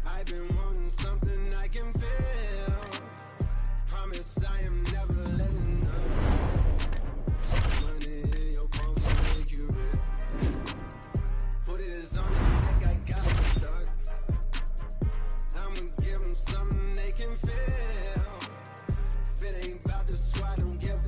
I've been wanting something I can feel. Promise I am never letting up. Money in your palm will make you real. Put it on the neck, I got it stuck. I'ma give them something they can feel. If it ain't about the swat, don't give it.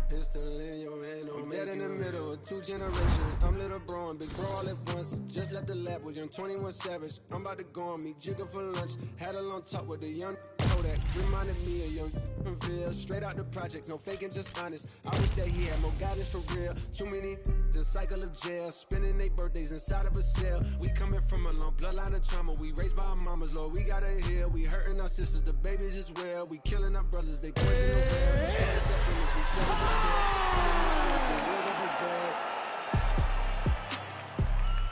Pistol in your hand, I'm dead in the middle of two generations. I'm little bro and big bro all at once. Just left the lab with young 21 Savage. I'm about to go on me, jigger for lunch. Had a long talk with the young Kodak. Reminded me of young Ville. Straight out the project, no faking, just honest. I wish that he had more guidance for real. Too many, the cycle of jail. Spending their birthdays inside of a cell. We coming from a long bloodline of trauma. We raised by our mamas, Lord, we gotta heal. We hurting our sisters, the babies as well. We killing our brothers, they poison the well. We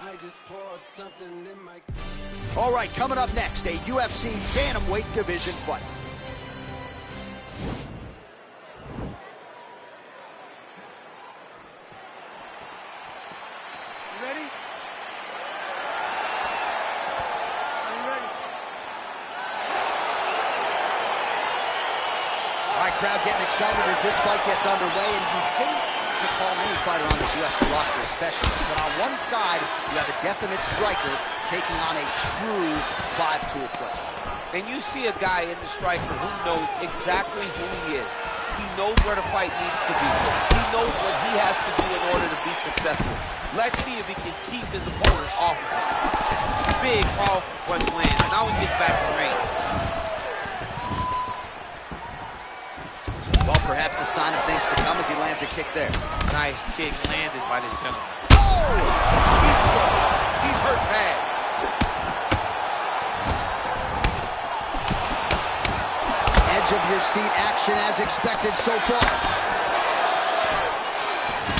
I just poured something in my... All right, coming up next, a UFC bantamweight division fight. You ready? Are you ready? All right, crowd getting excited as this fight gets underway, and you hate to call any fighter on this UFC roster a specialist, but on one side, you have a definite striker taking on a true five-tool player. And you see a guy in the striker who knows exactly who he is. He knows where the fight needs to be. He knows what he has to do in order to be successful. Let's see if he can keep his opponent off of him. Big, powerful punch lands. Now he gets back in range. Well, perhaps a sign of things to come as he lands a kick there. Nice kick landed by this gentleman. Oh! He's close. He's hurt bad. Edge of your seat action as expected so far.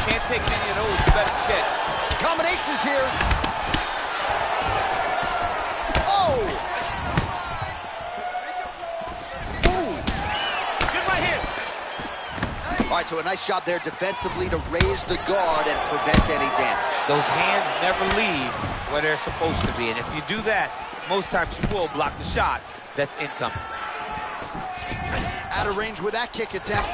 Can't take many of those. You better check. Combinations here. Oh! All right, so a nice job there defensively to raise the guard and prevent any damage. Those hands never leave where they're supposed to be, and if you do that, most times you will block the shot that's incoming. Out of range with that kick attempt.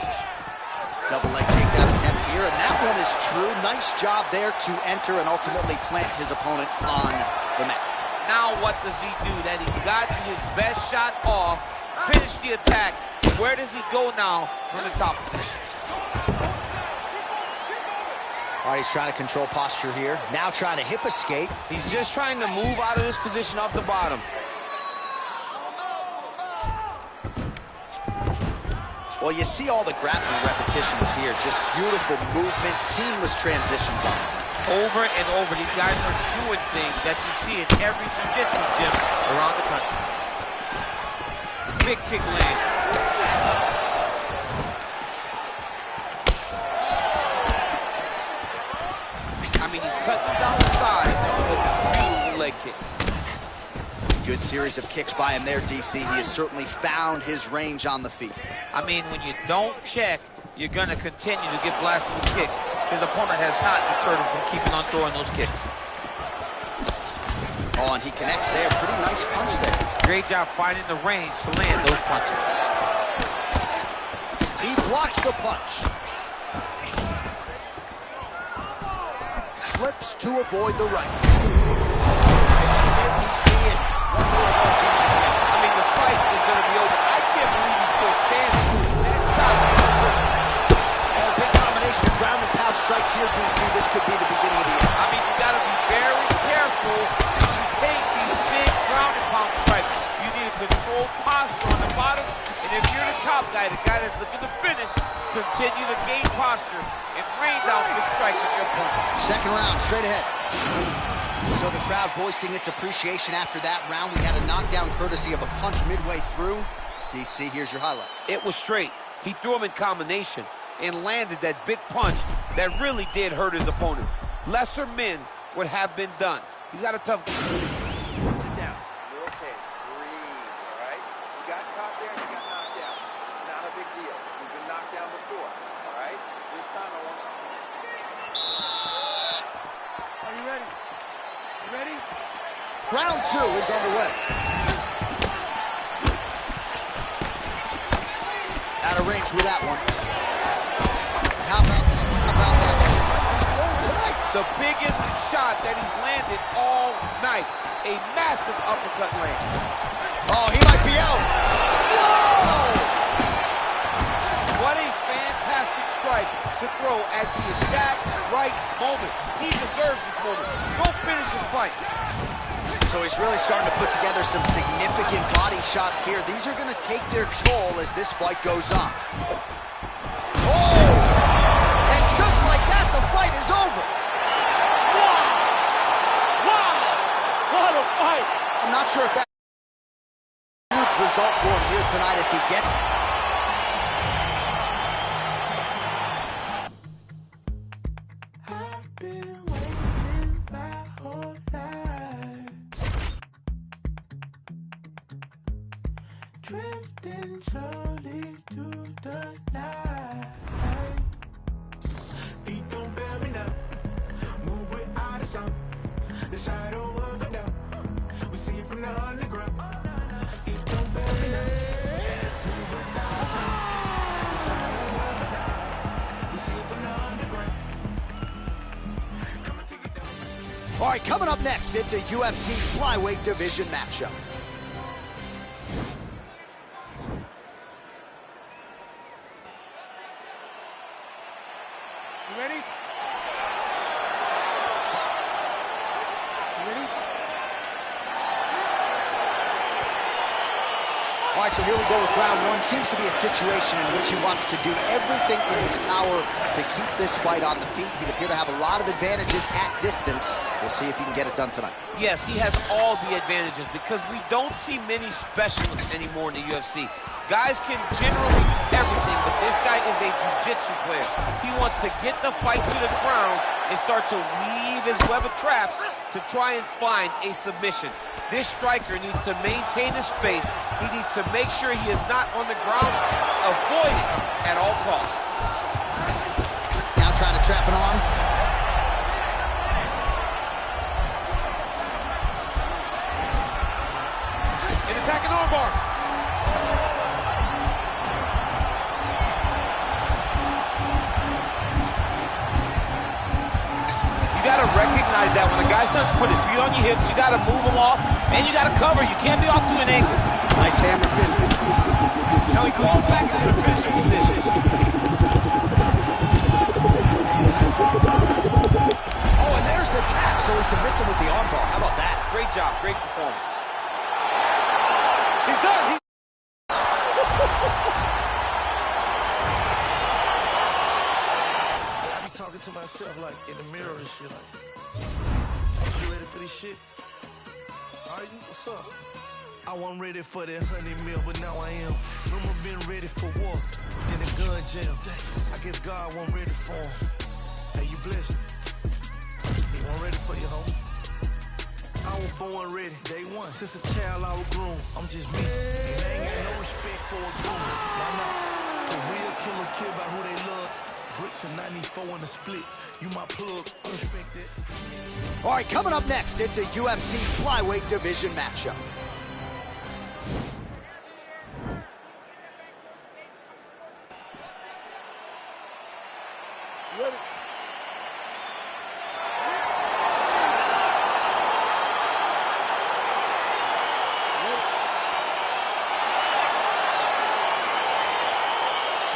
Double leg takedown attempt here, and that one is true. Nice job there to enter and ultimately plant his opponent on the mat. Now what does he do? That he's gotten his best shot off, finished the attack. Where does he go now from the top position? All right, he's trying to control posture here. Now trying to hip escape. He's just trying to move out of this position off the bottom. Well, you see all the grappling repetitions here. Just beautiful movement, seamless transitions on it. Over and over, these guys are doing things that you see in every jiu-jitsu gym around the country. Big kick land. I mean, he's cutting down the side with a beautiful leg kick. Good series of kicks by him there, DC. He has certainly found his range on the feet. I mean, when you don't check, you're going to continue to get blasted with kicks. His opponent has not deterred him from keeping on throwing those kicks. Oh, and he connects there. Pretty nice punch there. Great job finding the range to land those punches. He blocks the punch. Slips to avoid the right. DC it. One more of those. I mean, the fight is going to be over. I can't believe he's still standing. That shot. Oh, big combination of ground and pound strikes here, DC. This could be the beginning of the end. I mean, you got to be very careful when you take these big ground and pound strikes. You need a controlled posture on the bottom. And if you're the top guy, the guy that's looking to finish, continue to gain posture and rain down big strikes on your opponent. Second round, straight ahead. So the crowd voicing its appreciation after that round. We had a knockdown courtesy of a punch midway through. DC, here's your highlight. It was straight. He threw him in combination and landed that big punch that really did hurt his opponent. Lesser men would have been done. He's got a tough... Sit down. You're okay. Breathe, all right? You got caught there and you got knocked down. It's not a big deal. You've been knocked down before, all right? This time I want you... Are you ready? You ready? Round 2 is underway. Out of range with that one. How about that? He's thrown tonight. The biggest shot that he's landed all night. A massive uppercut land. Oh, he might be out. Whoa! What a fantastic strike to throw at the exact right moment. He deserves this moment. Go finish his fight. So he's really starting to put together some significant body shots here. These are going to take their toll as this fight goes on. Oh! And just like that, the fight is over. Wow! Wow! What a fight! I'm not sure if that's a huge result for him here tonight as he gets... Drifting slowly through the night. Feet don't bear me now. Move without a sound. The shadow of a doubt. We see it from the underground. Feet don't bear me now. Move without a sound. The shadow of a doubt. We see it from the underground. Come and take it down. All right, coming up next, it's a UFC flyweight division matchup. You ready? You ready? All right, so here we go with round 1. Seems to be a situation in which he wants to do everything in his power to keep this fight on the feet. He'd appear to have a lot of advantages at distance. We'll see if he can get it done tonight. Yes, he has all the advantages because we don't see many specialists anymore in the UFC. Guys can generally do everything, but this guy is a jiu-jitsu player. He wants to get the fight to the ground and start to weave his web of traps to try and find a submission. This striker needs to maintain his space. He needs to make sure he is not on the ground. Avoid it at all costs. Now trying to trap an arm. An attacking armbar. You got to recognize that when a guy starts to put his feet on your hips, you got to move him off, and you got to cover. You can't be off to an angle. Nice hammer fist. Now he falls back into the finishing position. Oh, and there's the tap, so he submits him with the armbar. How about that? Great job, great performance. He's done. I be talking to myself like in the mirror and shit like, you ready for this shit? Are you? What's up? I wasn't ready for that 100 mil, but now I am. Remember being ready for war in the gun jam. I guess God wasn't ready for him. Hey, you blessed. He wasn't ready for you, homie. I was born ready, day one. Since a child I was groomed. I'm just me. And I ain't got no respect for a groom. Nah. The real killers kill by who they love. Bricks and 94 in the split. You my plug. Respect that. All right, coming up next, it's a UFC flyweight division matchup. You ready?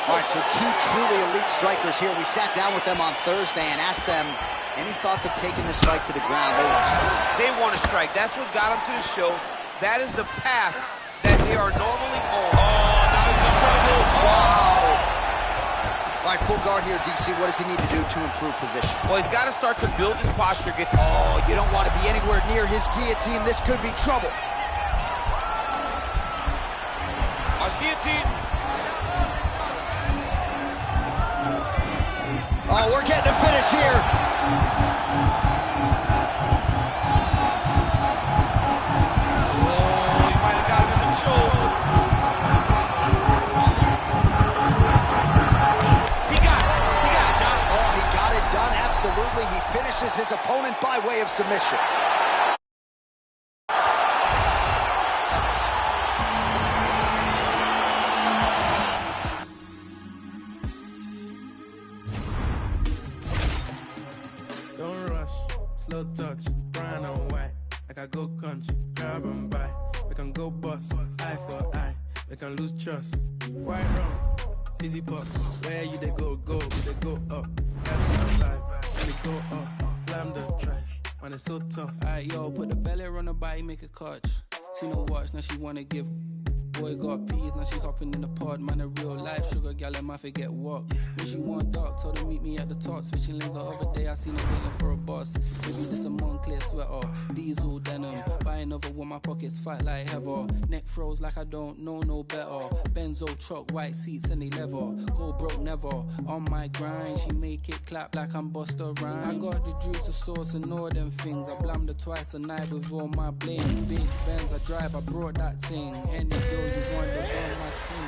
All right, so two truly elite strikers here. We sat down with them on Thursday and asked them any thoughts of taking this fight to the ground. They want to strike. They want to strike. That's what got them to the show. That is the path that they are normally on. Oh, now he's in trouble. Wow. All right, full guard here, DC. What does he need to do to improve position? Well, he's got to start to build his posture. Oh, you don't want to be anywhere near his guillotine. This could be trouble. Watch guillotine. Oh, we're getting a finish here. Oh, he might have got him in the choke. He got it, John. Oh, he got it done, absolutely. He finishes his opponent by way of submission. little touch, brown and white. Like I go country, grab and buy. We can go bust, eye for eye. We can lose trust. White rum, fizzy pop. Where you they go, we they go up. Catch my vibe, when they go off. Blam the trash, man it's so tough. Alright, yo, put the belly on her body, make a catch. See no watch, now she wanna give. Boy got peas, now she hopping in the pod. Man, a real life sugar gal, I might forget what. When she want dark, told her meet me at the top. Switching lanes the other day, I seen her waiting for a bus. Maybe this a Moncler sweater, diesel denim. Buy another one, my pockets fight like heather. Neck froze like I don't know no better. Benzo truck, white seats and they leather. Go broke never, on my grind. She make it clap like I'm Busta Rhymes. I got the juice, the sauce and all them things. I blammed her twice a night with all my bling. Big Benz I drive, I brought that thing. Any girl you want to run my team.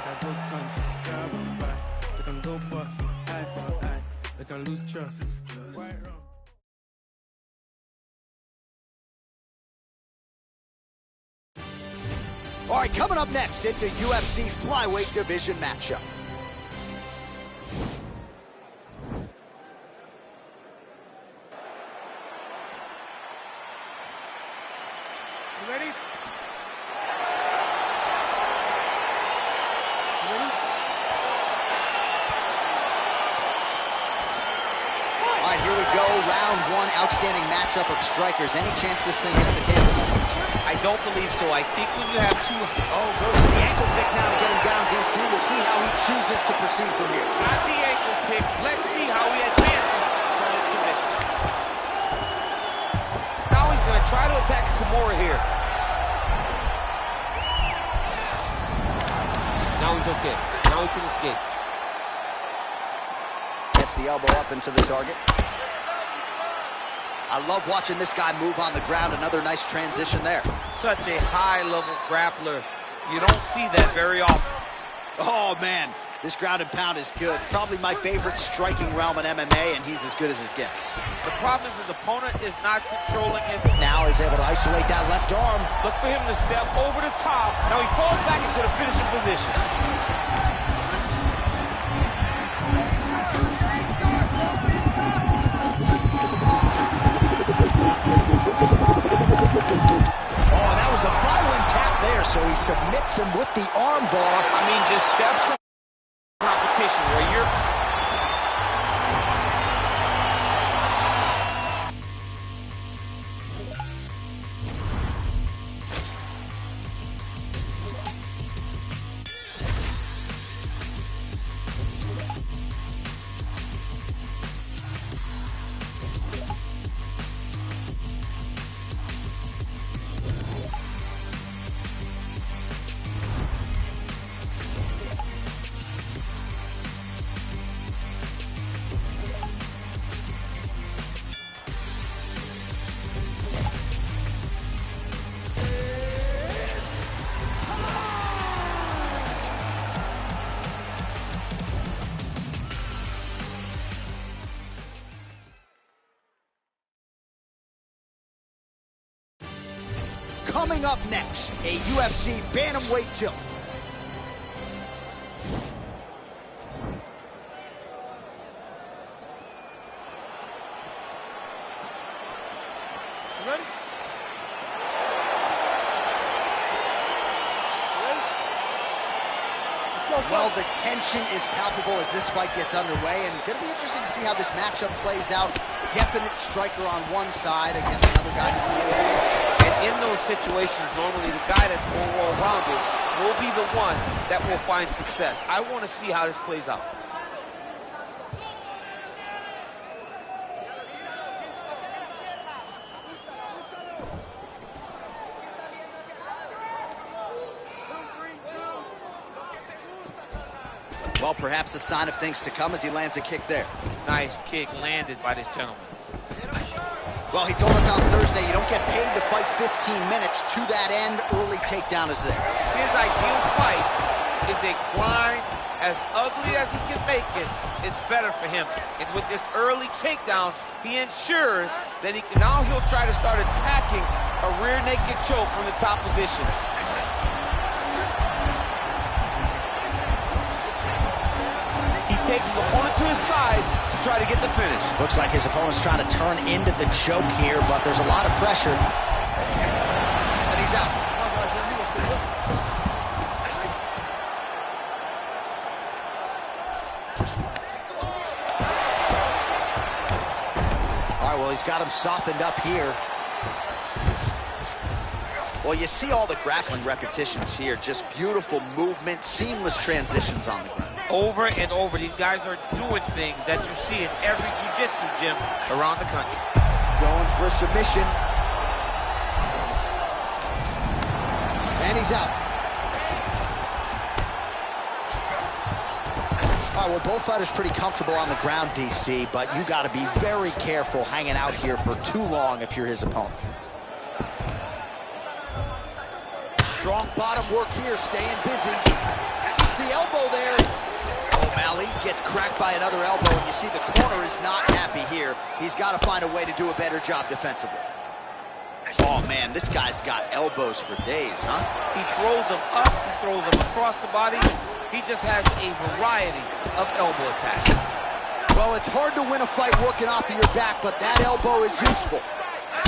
I go country, grab and buy. We can go bust, eye for eye. We can lose trust. White rum. All right, coming up next, it's a UFC flyweight division matchup. You ready? All right, here we go. Round one, outstanding matchup of strikers. Any chance this thing hits the canvas? I don't believe so. I think when you have two... Oh, goes to the ankle pick now to get him down, DC. We'll see how he chooses to proceed from here. Got the ankle pick. Let's see how he advances from his position. Now he's going to try to attack Kimura here. Now he's okay. Now he can escape. Gets the elbow up into the target. I love watching this guy move on the ground. Another nice transition there. Such a high-level grappler. You don't see that very often. Oh, man. This ground and pound is good. Probably my favorite striking realm in MMA, and he's as good as it gets. The problem is his opponent is not controlling it. Now he's able to isolate that left arm. Look for him to step over the top. Now he falls back into the finishing position. Oh, that was a violent tap there, so he submits him with the arm bar. I mean, just steps in competition where you're... Coming up next, a UFC bantamweight tilt. You ready? Well, the tension is palpable as this fight gets underway, and going to be interesting to see how this matchup plays out. Definite striker on one side against another guy. And in those situations, normally the guy that's more well-rounded will be the one that will find success. I want to see how this plays out. Well, perhaps a sign of things to come as he lands a kick there. Nice kick landed by this gentleman. Well, he told us on Thursday you don't get paid to fight 15 minutes. To that end, early takedown is there. His ideal fight is a grind. As ugly as he can make it, it's better for him. And with this early takedown, he ensures that he'll try to start attacking a rear naked choke from the top position. He takes his opponent to his side to try to get the finish. Looks like his opponent's trying to turn into the choke here, but there's a lot of pressure. And he's out. All right, well, he's got him softened up here. Well, you see all the grappling repetitions here. Just beautiful movement, seamless transitions on the ground. Over and over, these guys are doing things that you see in every jiu-jitsu gym around the country. Going for a submission. And he's out. All right, well, both fighters pretty comfortable on the ground, DC, but you got to be very careful hanging out here for too long if you're his opponent. Strong bottom work here, staying busy. It's the elbow there. O'Malley gets cracked by another elbow, and you see the corner is not happy here. He's got to find a way to do a better job defensively. Oh, man, this guy's got elbows for days, huh? He throws them up, he throws them across the body. He just has a variety of elbow attacks. Well, it's hard to win a fight working off of your back, but that elbow is useful.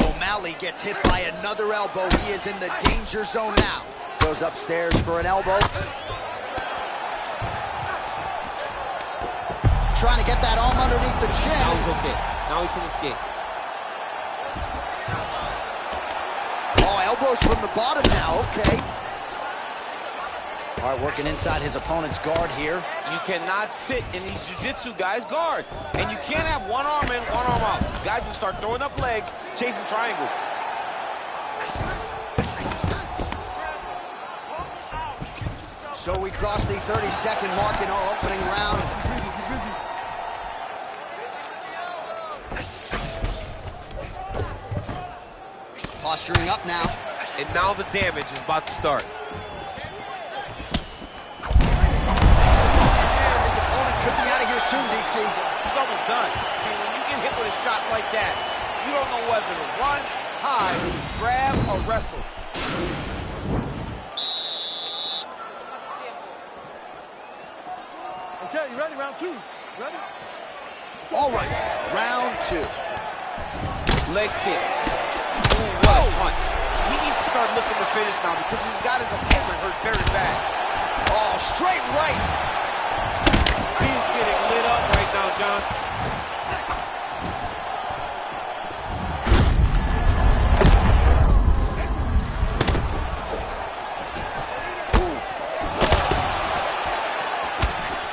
O'Malley gets hit by another elbow. He is in the danger zone now. Goes upstairs for an elbow. Trying to get that arm underneath the chin. Now he's okay. Now he can escape. Oh, elbows from the bottom now. Okay. All right, working inside his opponent's guard here. You cannot sit in these jiu-jitsu guys' guard. And you can't have one arm in, one arm out. Guys will start throwing up legs, chasing triangles. So we cross the 30-second mark in our opening round. Posturing up now. And now the damage is about to start. His opponent could be out of here soon, DC. He's almost done. I mean, when you get hit with a shot like that, you don't know whether to run, hide, grab, or wrestle. Okay, you ready? Round two. Ready? All right, round two. Leg kick. Ooh, what a punch. He needs to start looking to finish now because he's got his opponent hurt very bad. Oh, straight right. He's getting lit up right now, John. Ooh.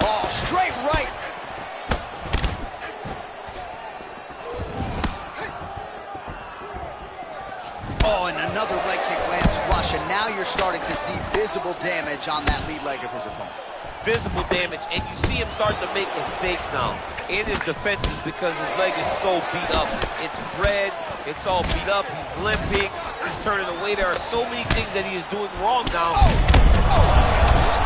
Oh, straight right. Oh, and another leg kick lands flush, and now you're starting to see visible damage on that lead leg of his opponent. Visible damage, and you see him starting to make mistakes now in his defenses because his leg is so beat up. It's red, it's all beat up, he's limping, he's turning away. There are so many things that he is doing wrong now.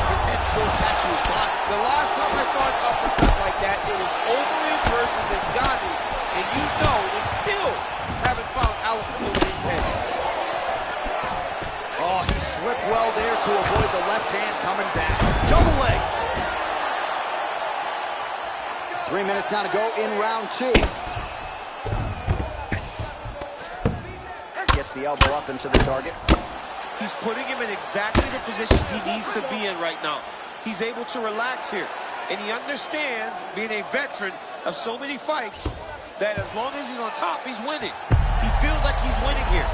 His head's still attached to his body. The last time I saw an uppercut like that, it was Overeem versus Ngannou, and you know they still haven't found Alistair Overeem's head. Oh, he slipped well there to avoid the left hand coming back. Double leg. 3 minutes now to go in round two. Gets the elbow up into the target. He's putting him in exactly the positions he needs to be in right now. He's able to relax here, and he understands, being a veteran of so many fights, that as long as he's on top, he's winning. He feels like he's winning here.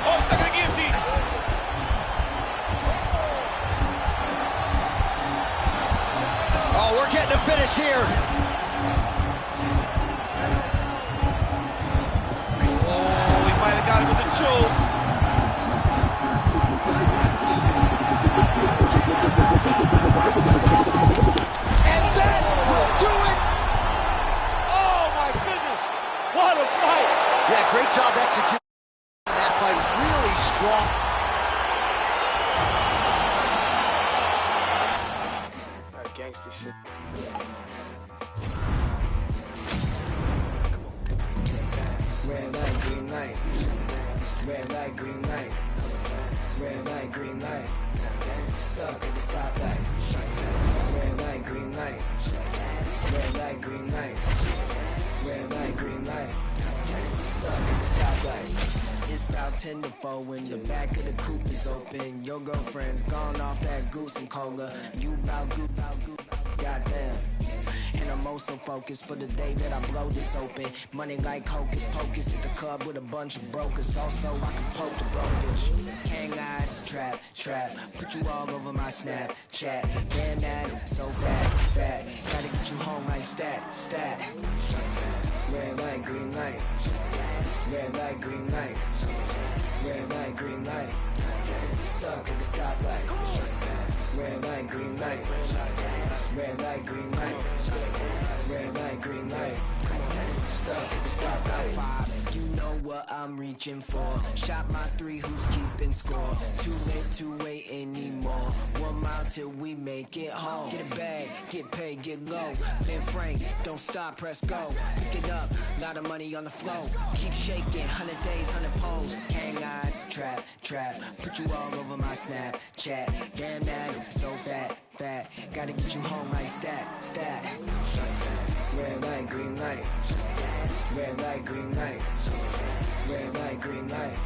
Oh, he's not gonna guillotine. Oh, we're getting a finish here. Oh, he might have got him with a choke. And that will do it. Oh, my goodness. What a fight. Yeah, great job executing that fight. Really strong. That gangster shit. Red light, green light. Red light, green light. Red light, green light. Stuck at the stoplight. Red light, green light. Red light, green light. Red light, green light. Stuck at the stoplight. It's about 10 to 4 when the back of the coupe is open. Your girlfriend's gone off that goose and cola. You bout good, goddamn. And I'm also focused for the day that I blow this open. Money like hocus pocus at the club with a bunch of brokers. Also, I can poke the brokers. Hang eyes, trap. Put you all over my Snapchat. Damn that, so fat. Gotta get you home like stat. Red light, green light. Red light, green light. Red light, green light. Stuck at the stoplight. Red light, green light. Red light, green light. Red light, green light. Stuck at the stoplight. You know what I'm reaching for. Shot my 3, who's keeping score? Too late to wait anymore. 1 mile till we make it home. Get a bag, get paid, get low. Ben Frank, don't stop, press go. Pick it up, lot of money on the flow. Keep shaking, 100 days, 100 poles. Hang eyes, trap. Put you all over my Snapchat. Damn that, so fat. Gotta get you home like stat. Red light, green light. Red light, green light. Red light, green light.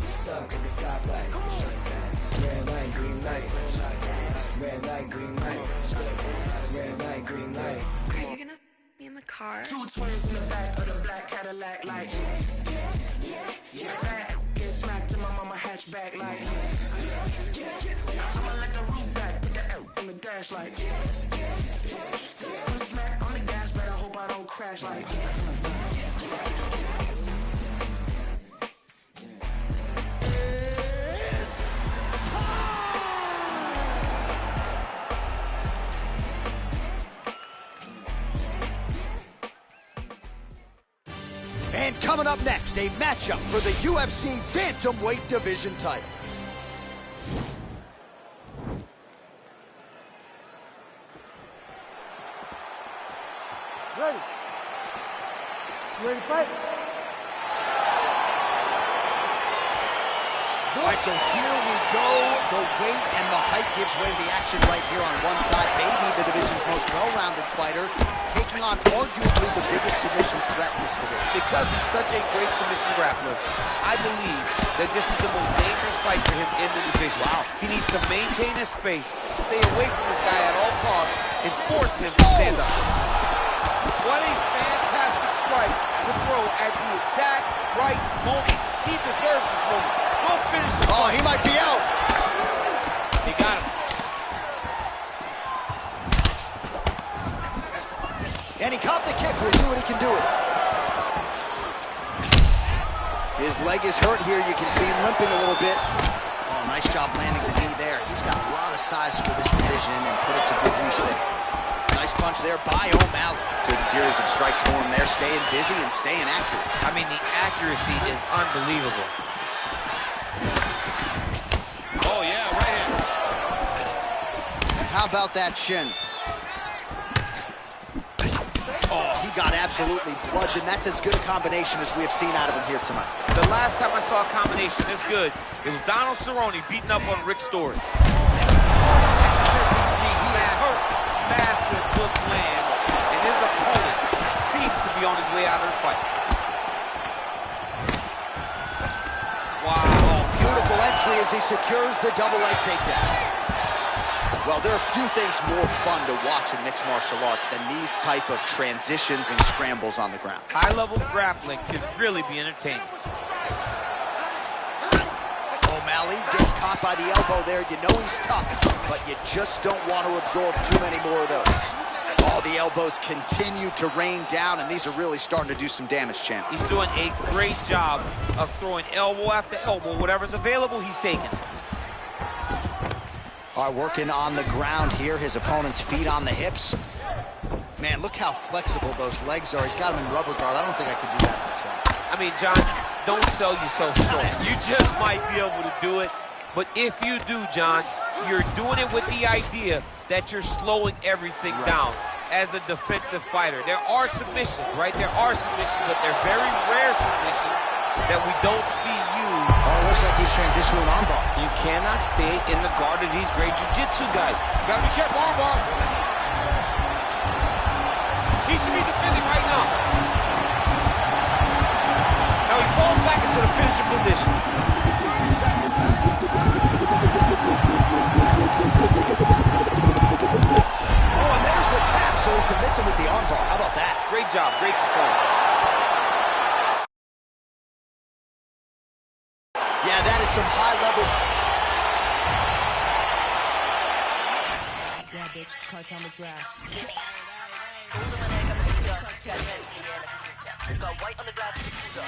Stuck at the stoplight. Red light, green light. Red light, green light. Red light, green light. Are you gonna be in the car? 2 twins in the back of the black Cadillac, like back, get smacked in my mama hatchback, like I'ma let the roof back, put the L on the dash, like put a smack on the gas, but I hope I don't crash, like And coming up next, a matchup for the UFC Bantamweight Division title. Ready? You ready to fight? All right, so here we go. The weight and the height gives way to the action right here on one side. Maybe the division's most well-rounded fighter, taking on arguably the biggest submission threat in this division. Because he's such a great submission grappler, I believe that this is the most dangerous fight for him in the division. Wow. He needs to maintain his space, stay away from this guy at all costs, and force him to stand up. What a fantastic strike to throw at the exact right moment. He deserves this moment. Go finish him. Oh, he might be out. He got him. And he caught the kick. We'll see what he can do with it. His leg is hurt here. You can see him limping a little bit. Oh, nice job landing the knee there. He's got a lot of size for this division and put it to good use there. Nice punch there by O'Malley. Good series of strikes for him there, staying busy and staying accurate. I mean, the accuracy is unbelievable. Oh, yeah, right hand. How about that shin? Oh, he got absolutely bludgeoned. That's as good a combination as we have seen out of him here tonight. The last time I saw a combination this good, it was Donald Cerrone beating up on Rick Story. Massive hook land, and his opponent seems to be on his way out of the fight. Wow. Beautiful entry as he secures the double leg takedown. Well, there are few things more fun to watch in mixed martial arts than these type of transitions and scrambles on the ground. High-level grappling can really be entertaining. O'Malley gets caught by the elbow there. You know he's tough, but you just don't want to absorb too many more of those. Oh, the elbows continue to rain down, and these are really starting to do some damage, champ. He's doing a great job of throwing elbow after elbow. Whatever's available, he's taking. All right, working on the ground here. His opponent's feet on the hips. Man, look how flexible those legs are. He's got them in rubber guard. I don't think I could do that much longer. I mean, John, don't sell yourself short. You just might be able to do it. But if you do, John, you're doing it with the idea that you're slowing everything down as a defensive fighter. There are submissions, right? There are submissions, but they're very rare submissions that we don't see you. Oh, looks like he's transitioned to an armbar. You cannot stay in the guard of these great jiu-jitsu guys. You gotta be careful, armbar. He should be defending right now. Now he falls back into the finisher position. Oh, and there's the tap, so he submits him with the armbar. How about that? Great job, great performance. Yeah, that is some high-level... Yeah, bitch, it's Cartel Madras. Got white on the glass, I'm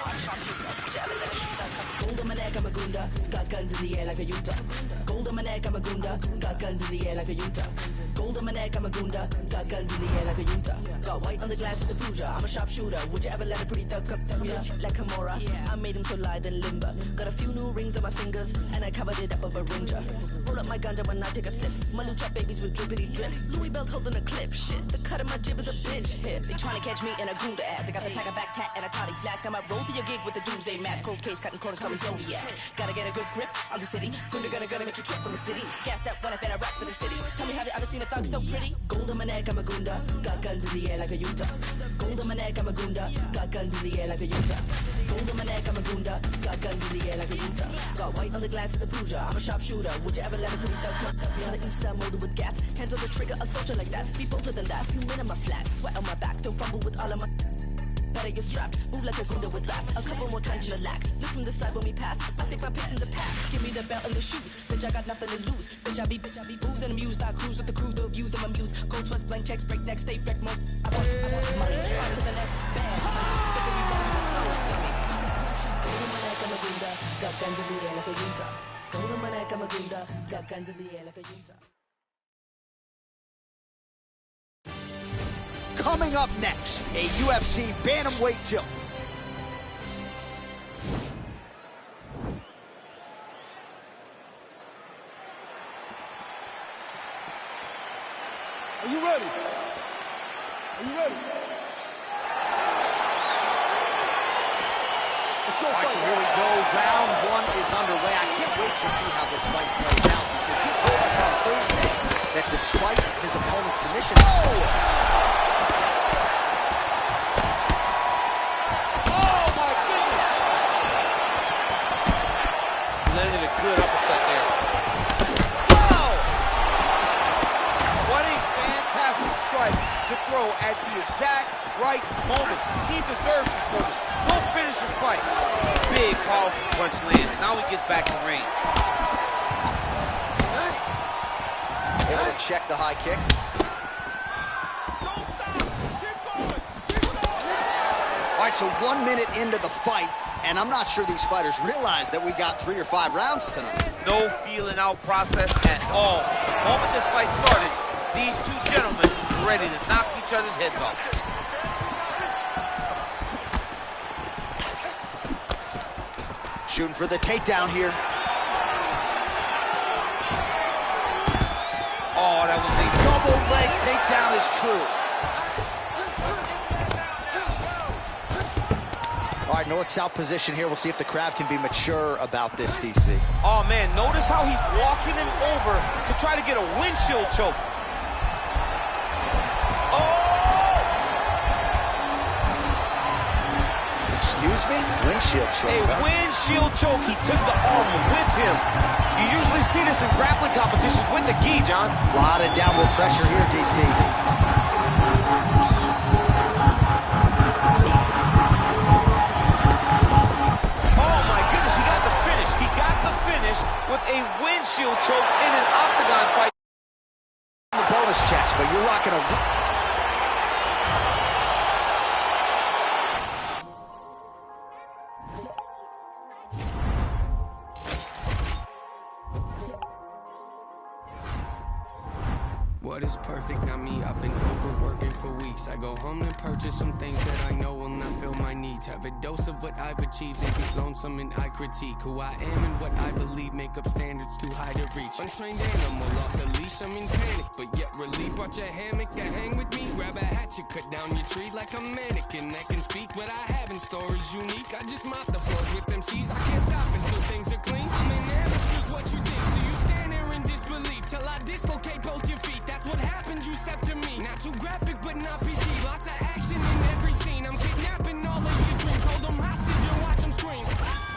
gold on my neck, I'm a gunda. Got guns in the air like a Utah. Gold on my neck, I'm a gunda. Got guns in the air like a Utah. Gold on my neck, I'm a gunda. Got guns in the air like a Utah. Got white on the glass, it's a puja. I'm a sharpshooter. Would you ever let a pretty thug up through ya? Like Kimura, I made him so lithe and limber. Got a few new rings on my fingers, and I covered it up with a ringer. Roll up my ganja when I take a sip. My lucha babies with drippity drip. Louis belt holding a clip. Shit, the cut of my jib is a bitch hit. They trying to catch me in a gunda ass. They got the tiger back tat and a toddy flask. I might roll through your gig with a doomsday mask. Cold case, cutting corners, call me Zodiac. Gotta get a good grip on the city. Gonna make you trip from the city. Gassed up when I rap for the city. Tell me, have you ever seen a thug so pretty? Gold on my neck, I'm a gunda. Got guns in the air like a Utah. Gold on my neck, I'm a gunda. Got guns in the air like a Utah. Gold on my neck, I'm a gunda. Got guns in the air like a Utah. Got white on the glass, it's a puja. I'm a sharpshooter. Would you ever let a pretty thug come? On the east side, molded with gas. Hands on the trigger, a soldier like that. Be bolder than that. Few men on my flat. Sweat on my back. Don't fumble with all of my... Better get strapped, move like a gunda with bats. A couple more times in the lack. Look from the side when we pass. I think my pick's in the pack. Give me the belt and the shoes. Bitch, I got nothing to lose. Bitch, I be booze and amused. I cruise with the crew, the views of my muse. Cold sweats, blank checks, break neck, stay wreck mode. I want money. On to the next bag. Figure we run with soul, dummy. Gold on my neck, I'm a gunda. Got guns in the air like a Utah. Gold on my neck, I'm a gunda. Got guns in the air like a Utah. Coming up next, a UFC bantamweight tilt. Are you ready? Are you ready? Let's go. All right, so here we go. Round one is underway. I can't wait to see how this fight plays out because he told us on Thursday that despite his opponent's submission... Landed a good uppercut there. Wow! What a fantastic strike to throw at the exact right moment. He deserves this moment. Go finish his fight. Big, powerful punch lands. Now he gets back to range. Able to check the high kick. All right, so 1 minute into the fight, and I'm not sure these fighters realize that we got 3 or 5 rounds tonight. No feeling out process at all. The moment this fight started, these two gentlemen were ready to knock each other's heads off. Shooting for the takedown here. Oh, that was a Double leg takedown is true. All right, north-south position here. We'll see if the crowd can be mature about this, DC. Oh, man, notice how he's walking him over to try to get a windshield choke. Oh! Excuse me? Windshield choke. A windshield choke. He took the arm with him. You usually see this in grappling competitions with the gi, John. A lot of downward pressure here, DC. With a windshield choke in an octagon fight. The bonus checks, but you're rocking a... What is perfect? Not me. I've been overworking for weeks. I go home and purchase some things that I know will not fill my needs. Have a dose of what I've achieved and get lonesome and I critique who I am and what I believe make up standards too high to reach. Untrained animal off the leash, I'm in panic, but yet relief. Brought your hammock to hang with me. Grab a hatchet, cut down your tree like a mannequin that can speak, but I haven't in store is unique. I just mop the floors with MCs. I can't stop until things are clean. I'm an amateur's what you think. So you stand there in disbelief till I dislocate both your feet. That's what happens, you step to me. Not too graphic, but not PG. Lots of action in every scene. I'm kidnapping all of your dreams. Hold them hostage and watch them scream.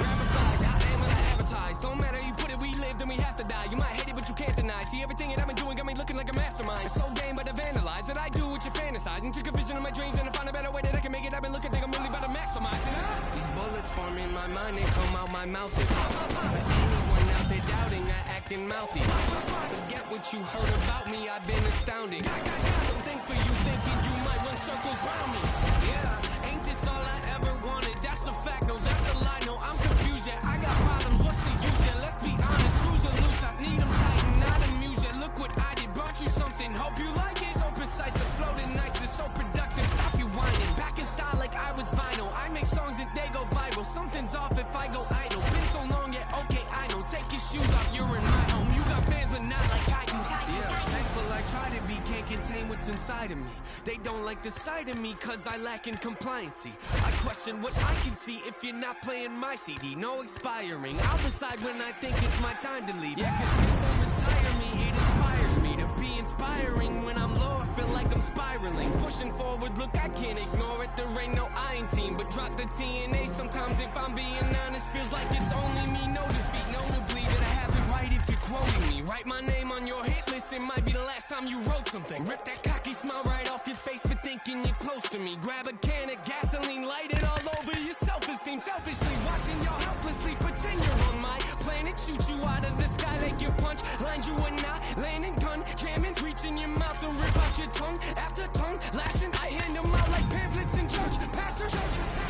Grab a side, I am what I advertise. Don't matter, you put it, we live, then we have to die. You might hate it, but you can't deny. See, everything that I've been doing got me looking like a mastermind. It's so game, but I vandalize that I do what you fantasize. And took a vision of my dreams and I found a better way that I can make it. I've been looking, think I'm really about to maximize it. These bullets form in my mind, they come out my mouth. For anyone out there doubting, I acting mouthy. Forget what you heard about me, I've been astounding. Some think for you thinking you might run circles round me. Yeah, ain't this all I ever wanted? That's a fact, no, that's a lie. No, I'm confused, yeah, I got problems, what's the use? Yeah, let's be honest, screws are loose, I need them tight and not amused. Yeah, look what I did, brought you something, hope you like it. So precise, the flow is nice, it's so productive, stop you whining. Back in style like I was vinyl, I make songs that they go viral. Something's off if I go idle, been so long, yeah, okay, I know. Take your shoes off, you're in my home. You got fans, but not like I do. Yeah, thankful I try to be, can't contain what's inside of me. They don't like the sight of me, cause I lack in compliancy. I question what I can see if you're not playing my CD. No expiring, I'll decide when I think it's my time to leave. Yeah, cause it won't retire me, it inspires me to be inspiring. When I'm low, I feel like I'm spiraling. Pushing forward, look, I can't ignore it. There ain't no I in team, but drop the TNA. Sometimes if I'm being honest, feels like it's only me, no defeat. Notably that I have it right if you're quoting me. Write my name on your hit list, it might be the last time you wrote something. Rip that cocky smile right off your face for thinking you're close to me. Grab a can of gasoline, light it all over your self-esteem. Selfishly watching y'all helplessly pretend you're on my planet. Shoot you out of the sky like your punch. Lines you are not, landing gun, jamming, reaching your mouth and rip out your tongue. After tongue, lashing, I hand them out like pamphlets in church. Pastors,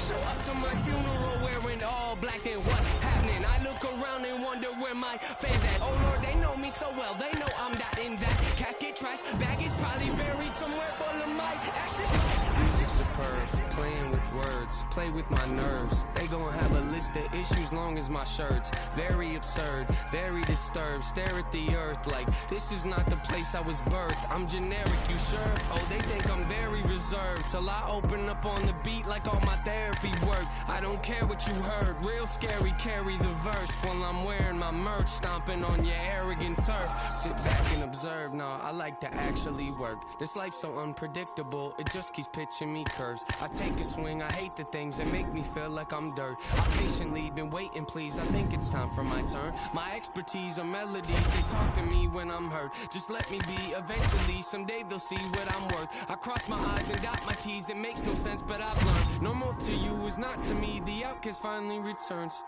show up to my funeral wearing all black and what's happening? I look around and wonder where my fans at. Oh Lord, they know me so well, they know I'm not in that casket. Trash bag is probably buried somewhere full of my ashes. Music superb, playing with words, play with my nerves. They gon' have a list of issues long as my shirts. Very absurd, very disturbed. Stare at the earth like this is not the place I was birthed. I'm generic, you sure? Oh, they think I'm very reserved till I open up on the beat like all my therapy work. I don't care what you heard, real scary, carry the verse while I'm wearing my merch, stomping on your arrogant turf. Sit back and observe, nah, I like to actually work. This life's so unpredictable, it just keeps pitching me curves. I take a swing, I hate the things that make me feel like I'm dirt. I patiently been waiting, please, I think it's time for my turn. My expertise are melodies, they talk to me when I'm hurt. Just let me be, eventually, someday they'll see what I'm worth. I cross my eyes and dot my T's, it makes no sense, but I've learned. Normal to you is not to me, the outcast finally returns.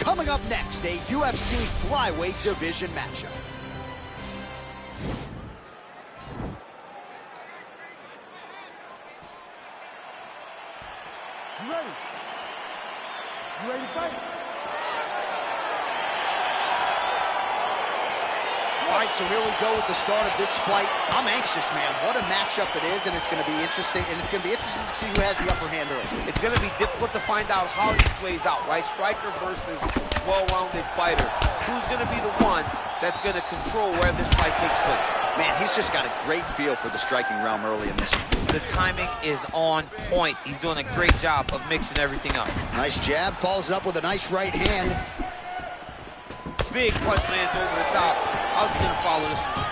Coming up next, a UFC flyweight division matchup. You ready? You ready to fight? All right, so here we go with the start of this fight. I'm anxious, man. What a matchup it is, and it's going to be interesting. And it's going to be interesting to see who has the upper hand early. It's going to be difficult to find out how this plays out, right? Striker versus well-rounded fighter. Who's going to be the one that's going to control where this fight takes place? Man, he's just got a great feel for the striking realm early in this one. The timing is on point. He's doing a great job of mixing everything up. Nice jab, follows it up with a nice right hand. Big punch lands over the top. How's he gonna follow this one?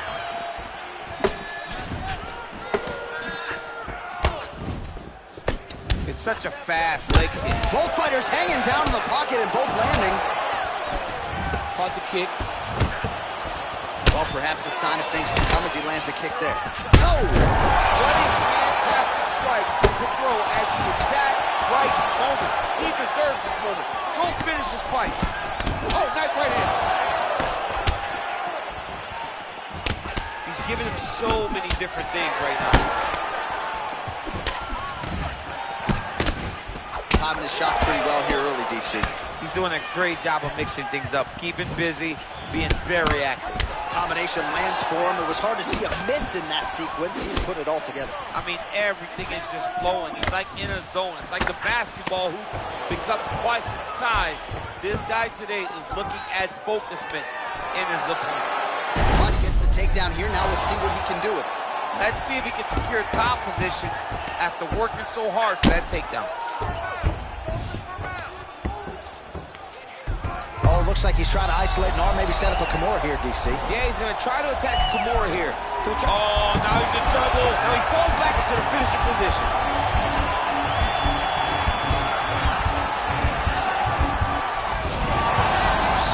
It's such a fast leg kick. Both fighters hanging down in the pocket and both landing. Caught the kick. Well, perhaps a sign of things to come as he lands a kick there. No! What a fantastic strike to throw at the exact right moment. He deserves this moment. Go finish this fight. Oh, nice right hand. He's giving him so many different things right now. Timing his shots pretty well here early, DC. He's doing a great job of mixing things up, keeping busy, being very active. Combination lands for him. It was hard to see a miss in that sequence. He's put it all together. I mean, everything is just flowing. He's like in a zone. It's like the basketball hoop becomes twice its size. This guy today is looking at focus mitts in his opponent. Well, he gets the takedown here. Now we'll see what he can do with it. Let's see if he can secure top position after working so hard for that takedown. Oh, it looks like he's trying to isolate an arm, maybe set up a Kimura here, DC. Yeah, he's going to try to attack Kimura here. Oh, now he's in trouble. Now he falls back into the finishing position.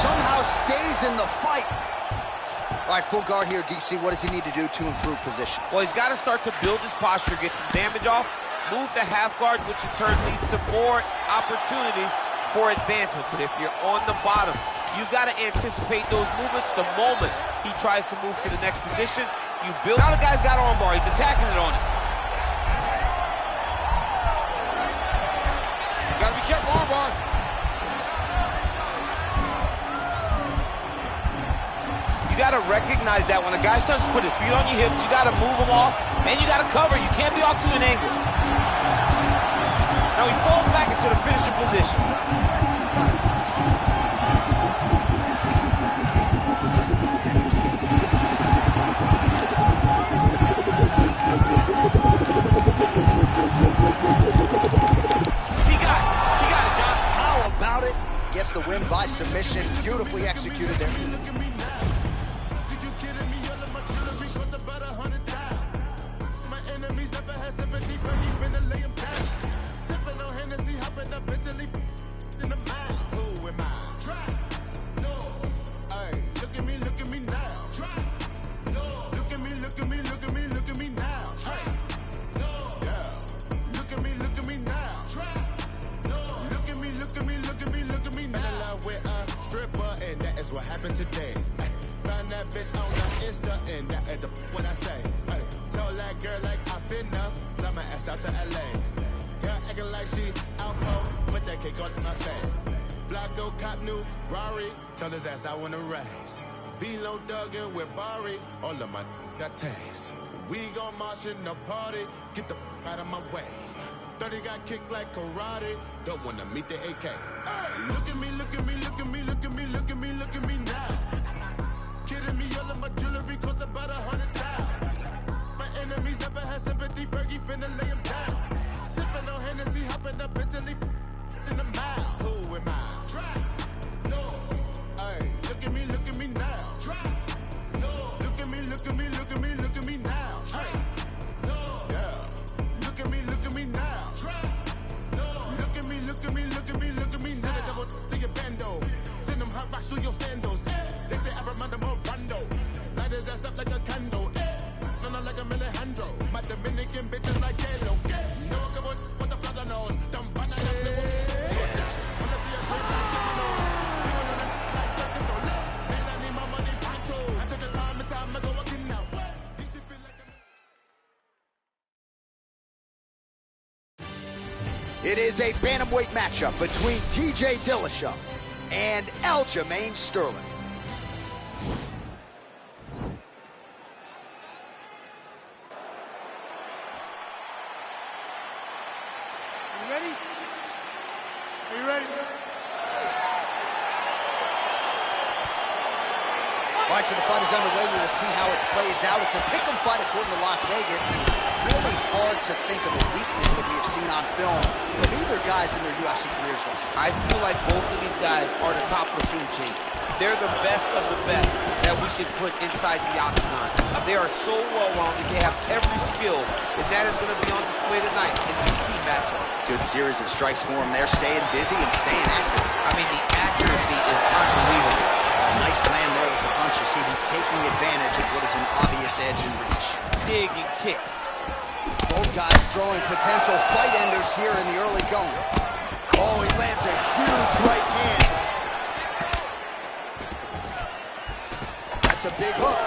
Somehow stays in the fight. All right, full guard here, DC. What does he need to do to improve position? Well, he's got to start to build his posture, get some damage off, move the half guard, which in turn leads to more opportunities for advancement. But if you're on the bottom, you got to anticipate those movements the moment he tries to move to the next position. You build. Now the guy's got armbar. He's attacking it on it. You got to be careful, armbar. You got to recognize that when a guy starts to put his feet on your hips, you got to move him off, and you got to cover. You can't be off to an angle. Now he falls back into the finishing position. He got it, John. How about it? Gets the win by submission. Beautifully executed there. What happened today? Found that bitch on the Insta and that at the what I say. Told that girl like I finna fly my ass out to LA. Girl acting like she outpost, put that cake on my face. Flacco cop new Rari, tell his ass I wanna race. Velo Duggan with Barry, all of my got taste. We gon' march in the party, get the out of my way. 30 got kicked like karate, don't wanna meet the AK. Hey, look at me, look at me, look at me, look at me, look at me, look at me now. Kidding me, all of my jewelry cost about 100,000. My enemies never had sympathy, Fergie finna lay him down. Sipping on Hennessy, hopping up Italy in the mouth. Who am I? Try. No. Hey, look at me now. Try. No. Look at me, look at me, look at me, look at me now. Try. No. Yeah. Look at me now. Try. No. Look at me, look at me, look at me, look at me now. Send a double to your bando. Send them hot rocks through your sandals. They say I remind them of Rondo. Light his ass up like a candle. No, like a Alejandro. My Dominican bitches like Kalo. No, I come with the brother knows. Dumb banana. It is a bantamweight matchup between TJ Dillashaw and Aljamain Sterling. You ready? Are you ready? All right, so the fight is underway. We will see how it plays out. It's a pick'em fight according to Las Vegas, and it's really hard to think of a weakness that we have seen on film from either guys in their UFC careers thus far. I feel like both of these guys are the top of the food chain. They're the best of the best that we should put inside the octagon. They are so well-rounded. They have every skill, and that is going to be on display tonight in this key matchup. Good series of strikes for him there, staying busy and staying active. I mean, the accuracy is unbelievable. Nice land there with the punch. You see, he's taking advantage of what is an obvious edge and reach. Dig and kick. Both guys throwing potential fight enders here in the early going. Oh, he lands a huge right hand. That's a big hook.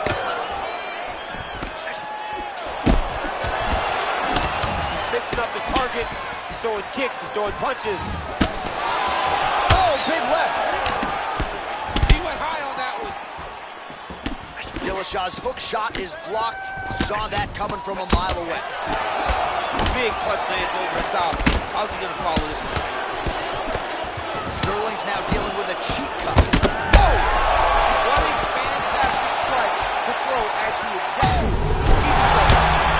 He's mixing up his target. He's throwing kicks. He's throwing punches. Oh, big left. Dillashaw's hook shot is blocked. Saw that coming from a mile away. Big punch lands over the top. How's he gonna follow this one? Sterling's now dealing with a cheek cut. Oh! What a fantastic strike to throw as he exactly.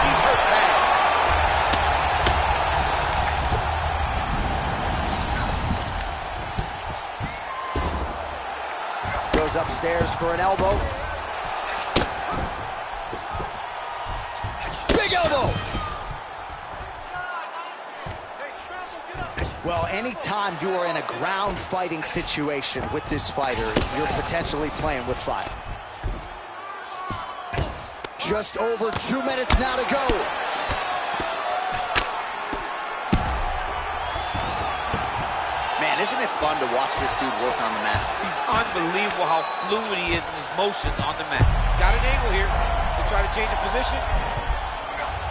He's hurt bad. Goes upstairs for an elbow. Elbow. Well, anytime you are in a ground fighting situation with this fighter, you're potentially playing with fire. Just over 2 minutes now to go. Man, isn't it fun to watch this dude work on the mat? He's unbelievable how fluid he is in his motions on the mat. Got an angle here to try to change the position.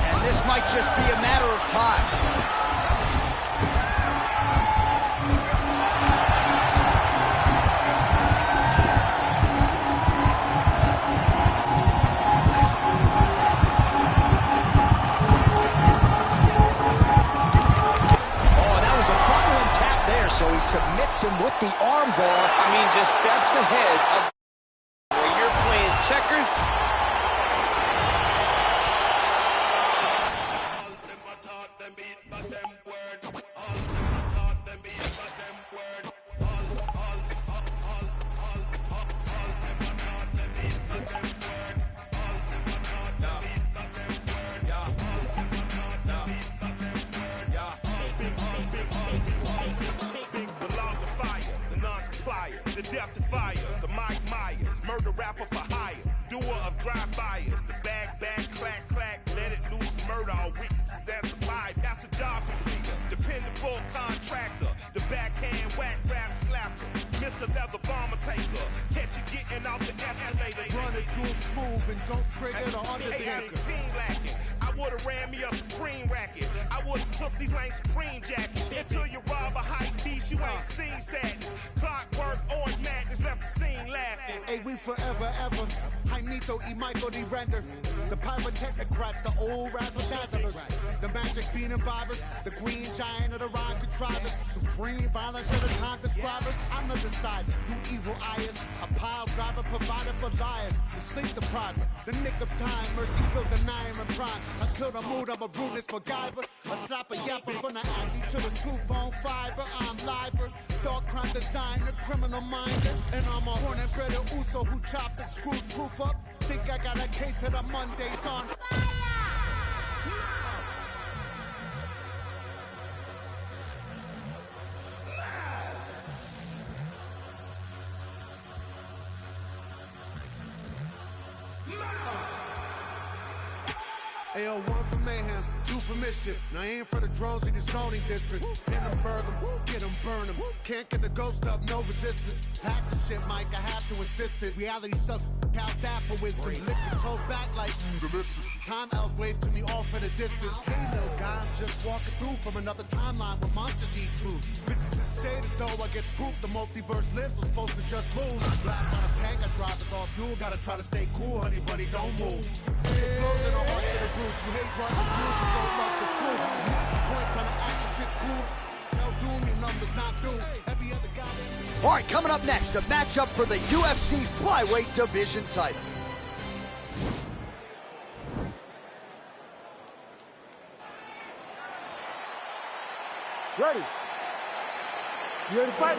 And this might just be a matter of time. Oh, that was a violent tap there, so he submits him with the arm bar. I mean, just steps ahead of where you're playing checkers. The death defier, the Mike Myers, murder rapper for hire, doer of drive-bys, the bag, clack, clack, let it loose, murder all witnesses as alive. That's a job completer, dependable contractor, the backhand whack rap slapper, Mr. Leather Bomber taker, catch you getting off the escalator. Run it real smooth and don't trigger the undertaker. Lacking. I would've ran me a Supreme racket. I would've took these lame Supreme jackets. Until you rob a hype beast, you ain't seen sadness. Clockwork, orange madness, left the scene laughing. Hey, we forever, ever. Jaimito y Michael de Render. The pyrotechnocrats, the old razzle-dazzlers. The magic bean imbibers. The green giant of the rhyme contrivers. Supreme violence of the time describers. I'm the decider, you evil eyes. A pile driver provided for liars. The sleep depriver. The nick of time, mercy killed the nine and prime. I killed a mood, I'm a brutalist MacGyver. A slapper yapper from the acne to the tooth bone fiber. I'm liver, dark crime designer, criminal minder. And I'm a born and bred Uso who chop and screw truth up. Think I got a case of the Mondays on fire. Ayo, 1 for mayhem, 2 for mischief. Now aim for the drones in the zoning district. Pin them, burn them, get them, burn them. Can't get the ghost up, no resistance. Pass the shit, Mike, I have to insist it. Reality sucks. Cal staff for wisdom. Lick the toe back like delicious. Time elves wave to me off in the distance. Hey, little guy, I'm just walking through from another timeline where monsters eat truth. Physicists say that though I get proof the multiverse lives, I'm supposed to just lose. Blast on a tank, I drive is all fuel. Gotta try to stay cool, honey, buddy, don't move. It blows in our hearts to the roots. You hate running through, you don't love the truth. Point trying to act like shit's cool. Tell Doom your numbers not due. Every other guy. All right, coming up next, a matchup for the UFC flyweight division title. Ready? You ready to fight?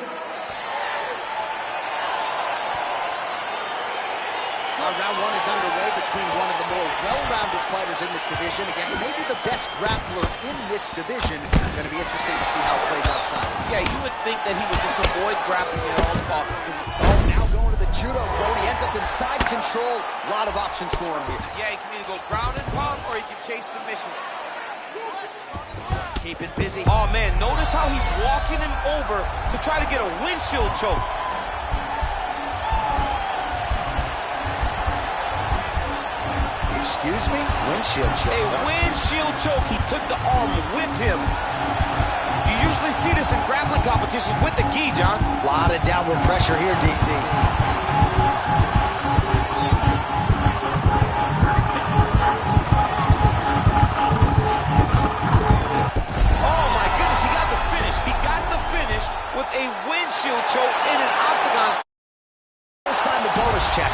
Round one is underway between one of the more well-rounded fighters in this division against maybe the best grappler in this division. Going to be interesting to see how it plays out tonight. Yeah, you would think that he would just avoid grappling at all costs. Oh, now going to the judo throw. He ends up in side control. A lot of options for him here. Yeah, he can either go ground and pound or he can chase submission. Keep it busy. Oh, man, notice how he's walking him over to try to get a windshield choke. Excuse me? Windshield choke. A windshield choke. He took the arm with him. You usually see this in grappling competitions with the gi, John. A lot of downward pressure here, DC. Oh, my goodness, he got the finish. He got the finish with a windshield choke in an octagon. Sign the bonus check.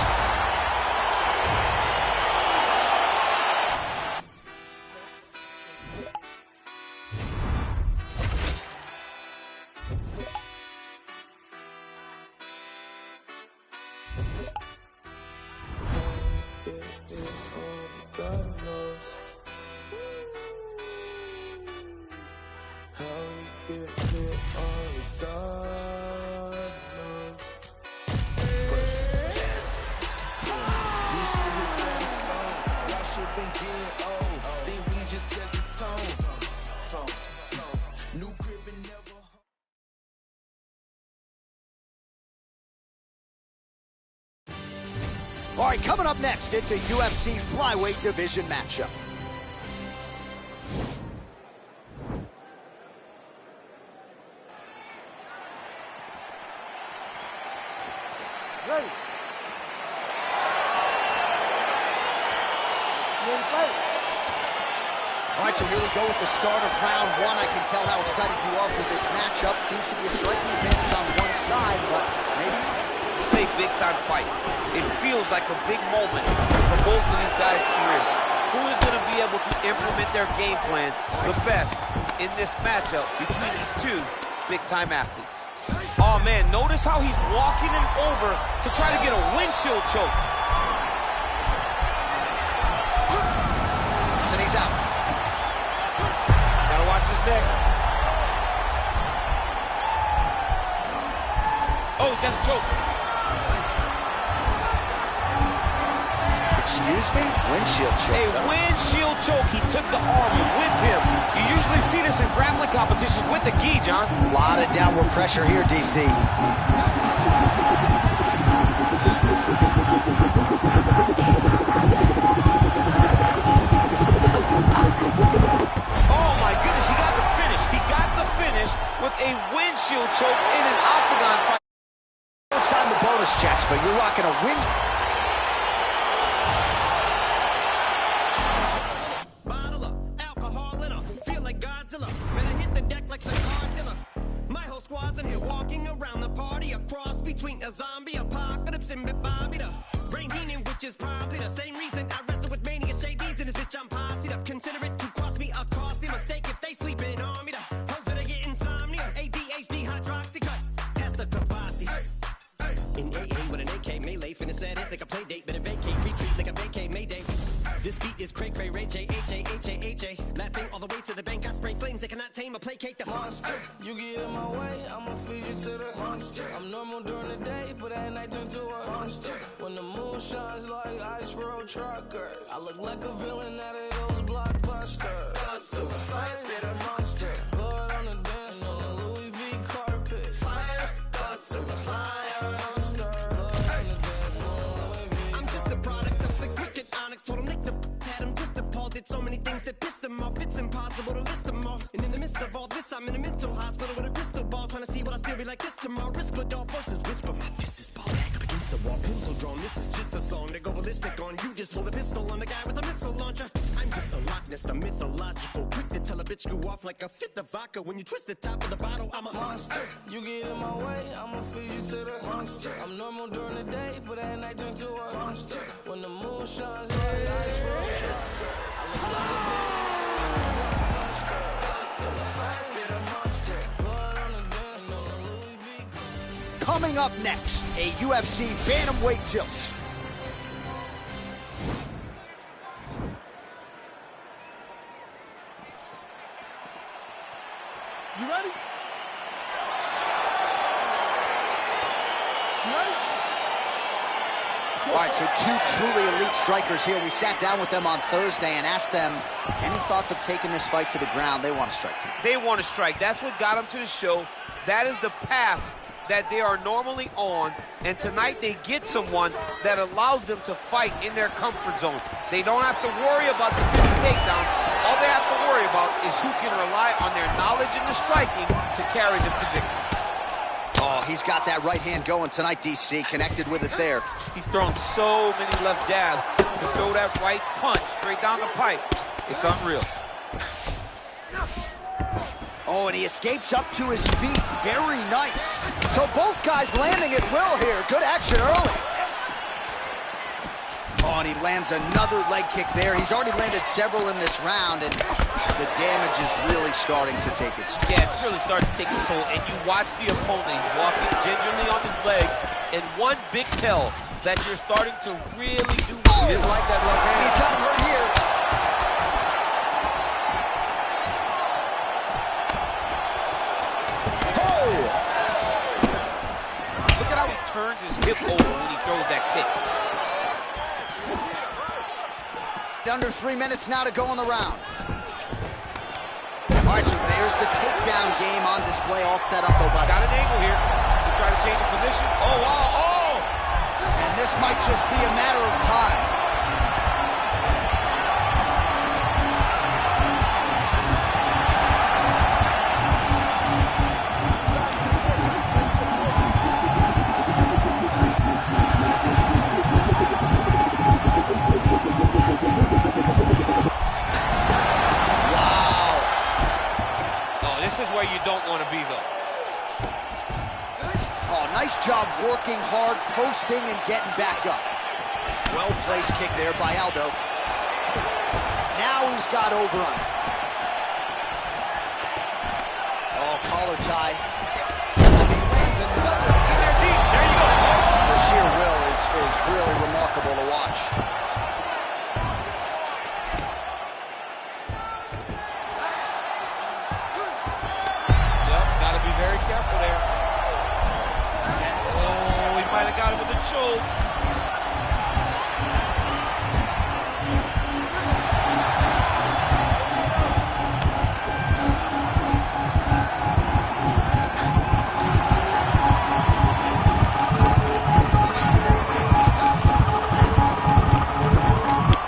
All right, coming up next, it's a UFC flyweight division matchup. Ready? You ready to fight? All right, so here we go with the start of round one. I can tell how excited you are for this matchup. Seems to be a striking advantage on one side, but maybe... It's a big-time fight. It feels like a big moment for both of these guys' careers. Who is going to be able to implement their game plan the best in this matchup between these two big-time athletes? Oh, man, notice how he's walking him over to try to get a windshield choke. And he's out. Gotta watch his neck. Oh, he's got a choke. Excuse me? Windshield choke. A windshield choke. He took the arm with him. You usually see this in grappling competitions with the gi, John. A lot of downward pressure here, DC. Oh, my goodness. He got the finish. He got the finish with a windshield choke in an octagon fight. Sign the bonus checks, but you're rocking a wind. Bottle of alcohol in her, feel like Godzilla. Better hit the deck like the Godzilla. My whole squad's in here walking around the party, a cross between a zombie apocalypse and Bobby the brain meaning, which is probably the same reason I wrestle with mania shades in this bitch. I'm posseed up. Consider it to cost me a costly mistake if they sleeping on me. The hoes better get insomnia, ADHD, hydroxy cut. That's the capacity. In AA with an AK melee, finna set it like a play date, better vacate, retreat like a vacay mayday. This beat is cray cray, Ray J, H-A, laughing all the way to the bank. I spray flames, they cannot tame or placate the monster. You get in my way, I'ma feed you to the monster. I'm normal during the day, but at night turn to a monster. When the moon shines like ice road truckers, I look like a villain out of those blockbusters. Blood to the fire, spit a monster. Blood on the dance floor, on the Louis V carpet. Fire, blood to the fire. Monster, blood on the dance floor, Louis V dog voices whisper. My fist is ball back up against the wall. Pencil drawn. This is just a song to go ballistic on. You just pull the pistol on the guy with a missile launcher. I'm just a Loch Ness, the mythological. Quick to tell a bitch you off like a fifth of vodka. When you twist the top of the bottle, I'm a monster. You get in my way, I'ma feed you to the monster. I'm normal during the day, but at night turn to a monster. When the moon shines, like ice road. Coming up next, a UFC bantamweight tilt. You ready? You ready? All right, so two truly elite strikers here. We sat down with them on Thursday and asked them any thoughts of taking this fight to the ground. They want to strike tonight. They want to strike. That's what got them to the show. That is the path that they are normally on, and tonight they get someone that allows them to fight in their comfort zone. They don't have to worry about the takedown. All they have to worry about is who can rely on their knowledge in the striking to carry them to victory. Oh, he's got that right hand going tonight, DC. Connected with it there. He's thrown so many left jabs to throw that right punch straight down the pipe. It's unreal. Oh, and he escapes up to his feet. Very nice. So both guys landing at will here. Good action early. Oh, and he lands another leg kick there. He's already landed several in this round, and the damage is really starting to take its toll. Yeah, it's really starting to take its toll. And you watch the opponent walking gingerly on his leg, and one big tell that you're starting to really do is like that left hand. He's got him right here. Turns his hip over when he throws that kick. Under 3 minutes now to go in the round. All right, so there's the takedown game on display, all set up, though, buddy. Got an angle here to try to change the position. Oh, wow, oh! And this might just be a matter of time. Where you don't want to be, though. Oh, nice job working hard, posting, and getting back up. Well-placed kick there by Aldo. Now he's got over on it. Oh, collar tie. And he lands another. There you go. The sheer will is really remarkable to watch. Very careful there. Oh, he might have got him with a choke.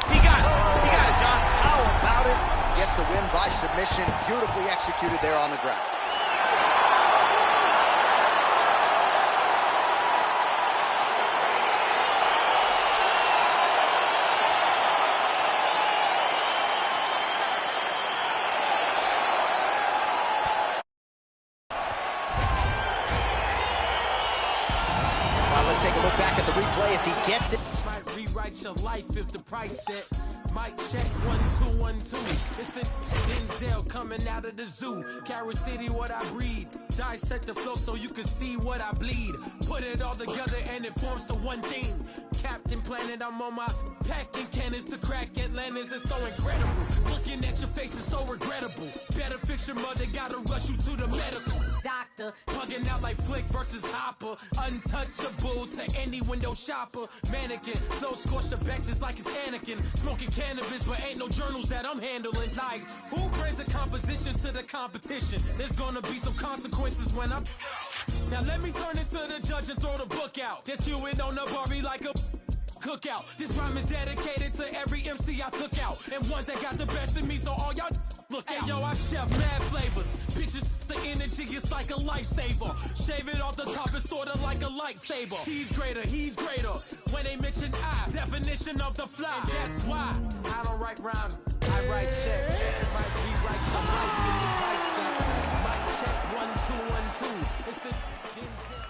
He got it, John. How about it? Gets the win by submission. Beautifully executed there on the ground. Let's take a look back at the replay as he gets it. Might rewrite your life if the price set. Mic check 1 2 1 2. It's the Denzel coming out of the zoo. Carol City, what I breed. Dissect the flow so you can see what I bleed. Put it all together and it forms the one thing. Captain Planet, I'm on my packing cannons to crack Atlantis. It's so incredible. Looking at your face is so regrettable. Better fix your mother, gotta rush you to the medical doctor. Plugging out like Flick versus Hopper. Untouchable to any window shopper. Mannequin, flow scorched the benches like it's Anakin. Smoking cannabis, but ain't no journals that I'm handling. Like, who brings a composition to the competition? There's gonna be some consequences when I'm... Now let me turn it to the judge and throw the book out. They're skewing on the Barbie like a cookout. This rhyme is dedicated to every MC I took out. And ones that got the best in me, so all y'all look out. Hey, yo, I chef mad flavors. Bitches the energy, it's like a lifesaver. Shave it off the top, it's sorta like a lightsaber. She's greater, he's greater. When they mention I, definition of the fly. And that's why I don't write rhymes, I write checks. Might be right, some might be the price set. Might check 1 2 1 2. It's the Denzel.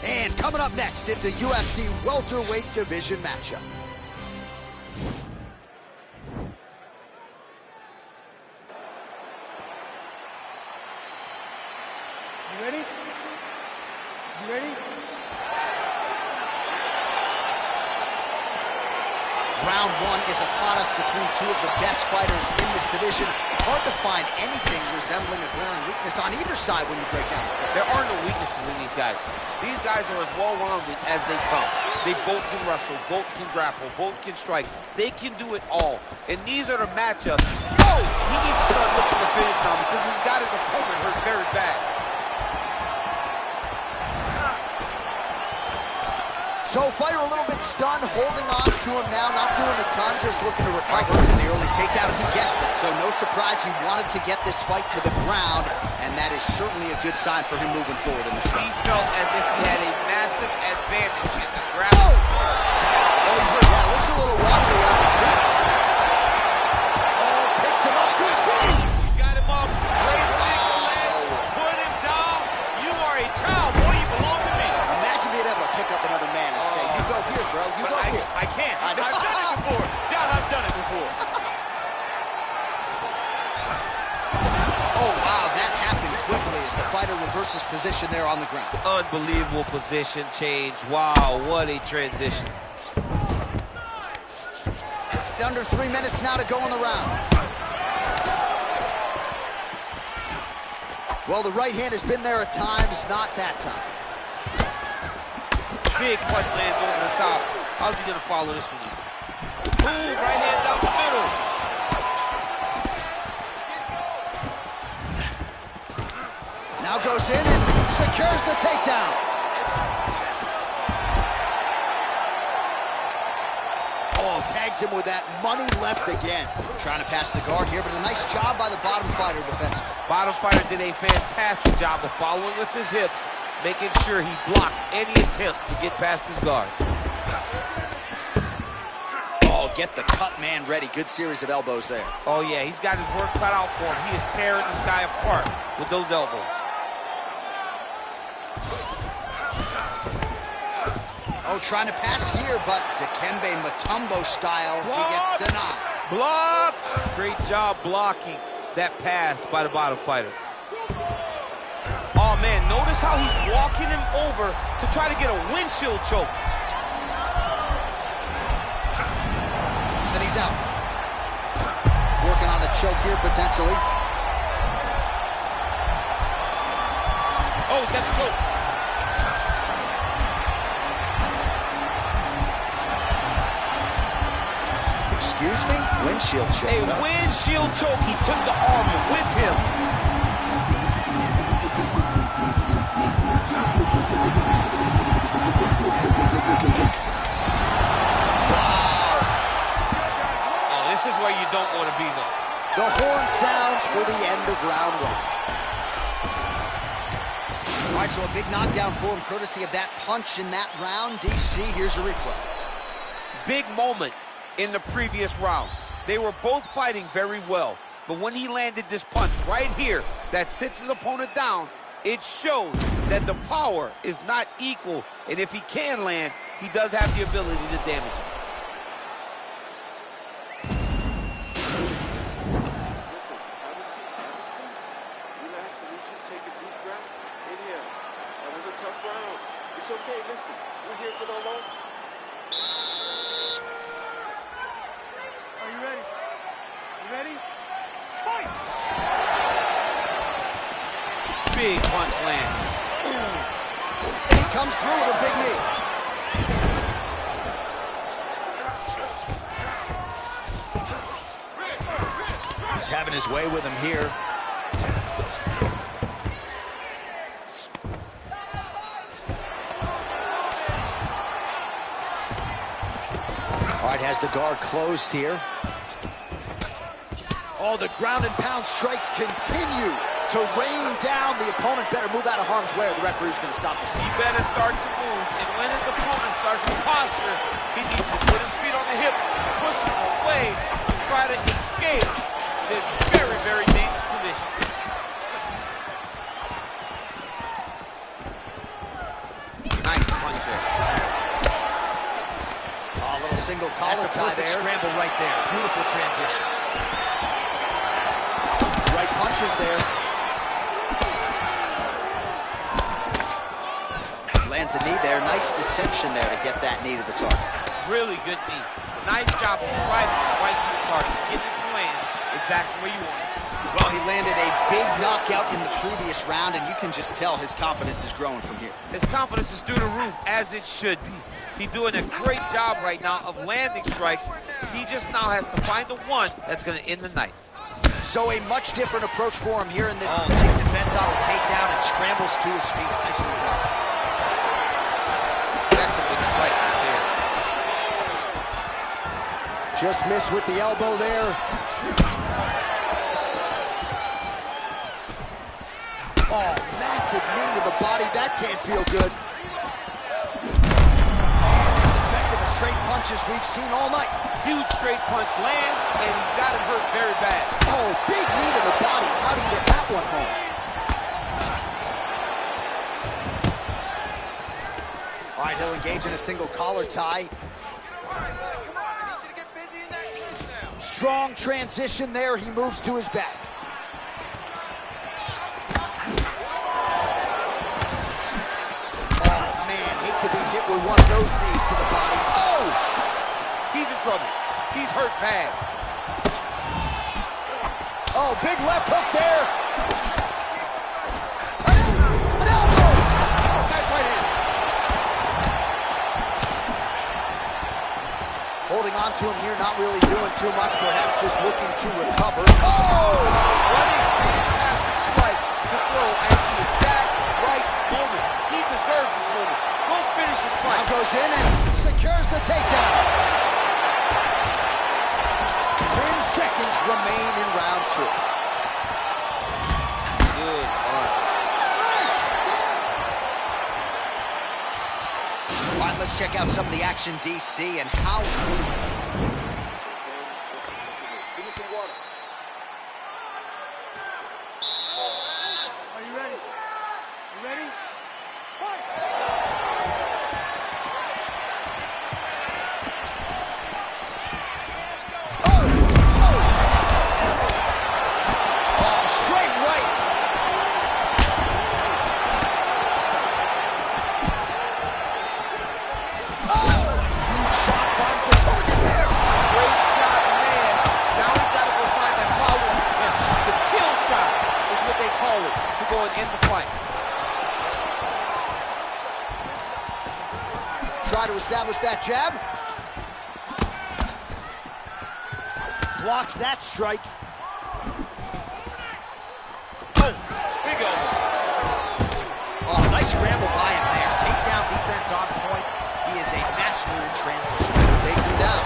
And coming up next, it's a UFC welterweight division matchup. You ready? You ready? Round one is upon us between two of the best fighters in this division. Hard to find anything resembling a glaring weakness on either side when you break down the fight. There are no weaknesses in these guys. These guys are as well-rounded as they come. They both can wrestle, both can grapple, both can strike. They can do it all. And these are the matchups. Oh! He needs to start looking to finish now because he's got his opponent hurt very bad. So fighter a little bit stunned, holding on to him now, not doing a ton, just looking to recover from the early takedown, and he gets it. So no surprise he wanted to get this fight to the ground, and that is certainly a good sign for him moving forward in this fight. He felt as if he had a massive advantage in the grab. Oh! Yeah, looks a little wobbly on his feet. Oh, picks him up, good save! He's got him up, great single leg, put him down. You are a child, boy, you belong to me. Imagine being able to pick up another man and say, you go here, bro, you go here. I can't. I've done it before. John, I've done it before. Oh, wow, that happened quickly as the fighter reverses position there on the ground. Unbelievable position change. Wow, what a transition. Under 3 minutes now to go in the round. Well, the right hand has been there at times, not that time. Big punch lands over the top. How's he gonna follow this one? Boom, right hand down the middle. Now goes in and secures the takedown. Oh, tags him with that money left again. Trying to pass the guard here, but a nice job by the bottom fighter defensively. Bottom fighter did a fantastic job of following with his hips, making sure he blocked any attempt to get past his guard. Oh, get the cut man ready. Good series of elbows there. Oh, yeah, he's got his work cut out for him. He is tearing this guy apart with those elbows. Oh, trying to pass here, but Dikembe Mutombo style, he gets denied. Block! Great job blocking that pass by the bottom fighter. Oh, man, notice how he's walking him over to try to get a windshield choke. Then he's out. Working on a choke here, potentially. Oh, he's got the choke. Excuse me? Windshield choke. A windshield choke. He took the arm with him. Wow. Oh, this is where you don't want to be, though. The horn sounds for the end of round one. All right, so a big knockdown for him, courtesy of that punch in that round. DC, here's a replay. Big moment in the previous round. They were both fighting very well, but when he landed this punch right here that sits his opponent down, it showed that the power is not equal, and if he can land, he does have the ability to damage him. Listen, have a seat. Relax, I need you to take a deep breath. Inhale. That was a tough round. It's okay, listen, we're here for the long. Are you ready? You ready? Fight! Big punch land. And he comes through with a big knee. He's having his way with him here. has the guard closed here. Oh, the ground and pound strikes continue to rain down. The opponent better move out of harm's way or the referee's going to stop this. He better start to move, and when his opponent starts to posture, he needs to put his feet on the hip, push him away to try to escape this very, very dangerous position. Nice punch there. Oh, a little single collar tie there. Scramble right there. Beautiful transition. Right punches there. Lands a knee there. Nice deception there to get that knee to the target. Really good knee. Nice job of driving right to the target. Getting it to land exactly where you want it. Well, he landed a big knockout in the previous round, and you can just tell his confidence is growing from here. His confidence is through the roof, as it should be. He's doing a great job right now of landing strikes. He just now has to find the one that's going to end the night. So a much different approach for him here in this. Big defense on the takedown and scrambles to his feet. Nicely done. That's a big strike right there. Just missed with the elbow there. Oh, massive knee to the body. That can't feel good. Effective as straight punches we've seen all night. Huge straight punch lands, and he's got it hurt very bad. Oh, big knee to the body. How do you get that one home? All right, he'll engage in a single collar tie. All right, man, come on. I need you to get busy in that clinch now. Strong transition there. He moves to his back. Oh, man, hate to be hit with one of those knees to the body. Oh! He's in trouble. He's hurt bad. Oh, big left hook there. An elbow! Nice right hand. Holding on to him here, not really doing too much, perhaps just looking to recover. Oh! Running fantastic strike to throw at the exact right moment. He deserves this moment. Go finish his fight. Now goes in and secures the takedown. 10 seconds remain in round 2. Good punch. All right, let's check out some of the action, DC, and how... Listen, give me some water. Are you ready? You ready? Fight! Try to establish that jab. Blocks that strike. Oh, big elbow. Oh, nice scramble by him there. Takedown defense on point. He is a master in transition. Takes him down.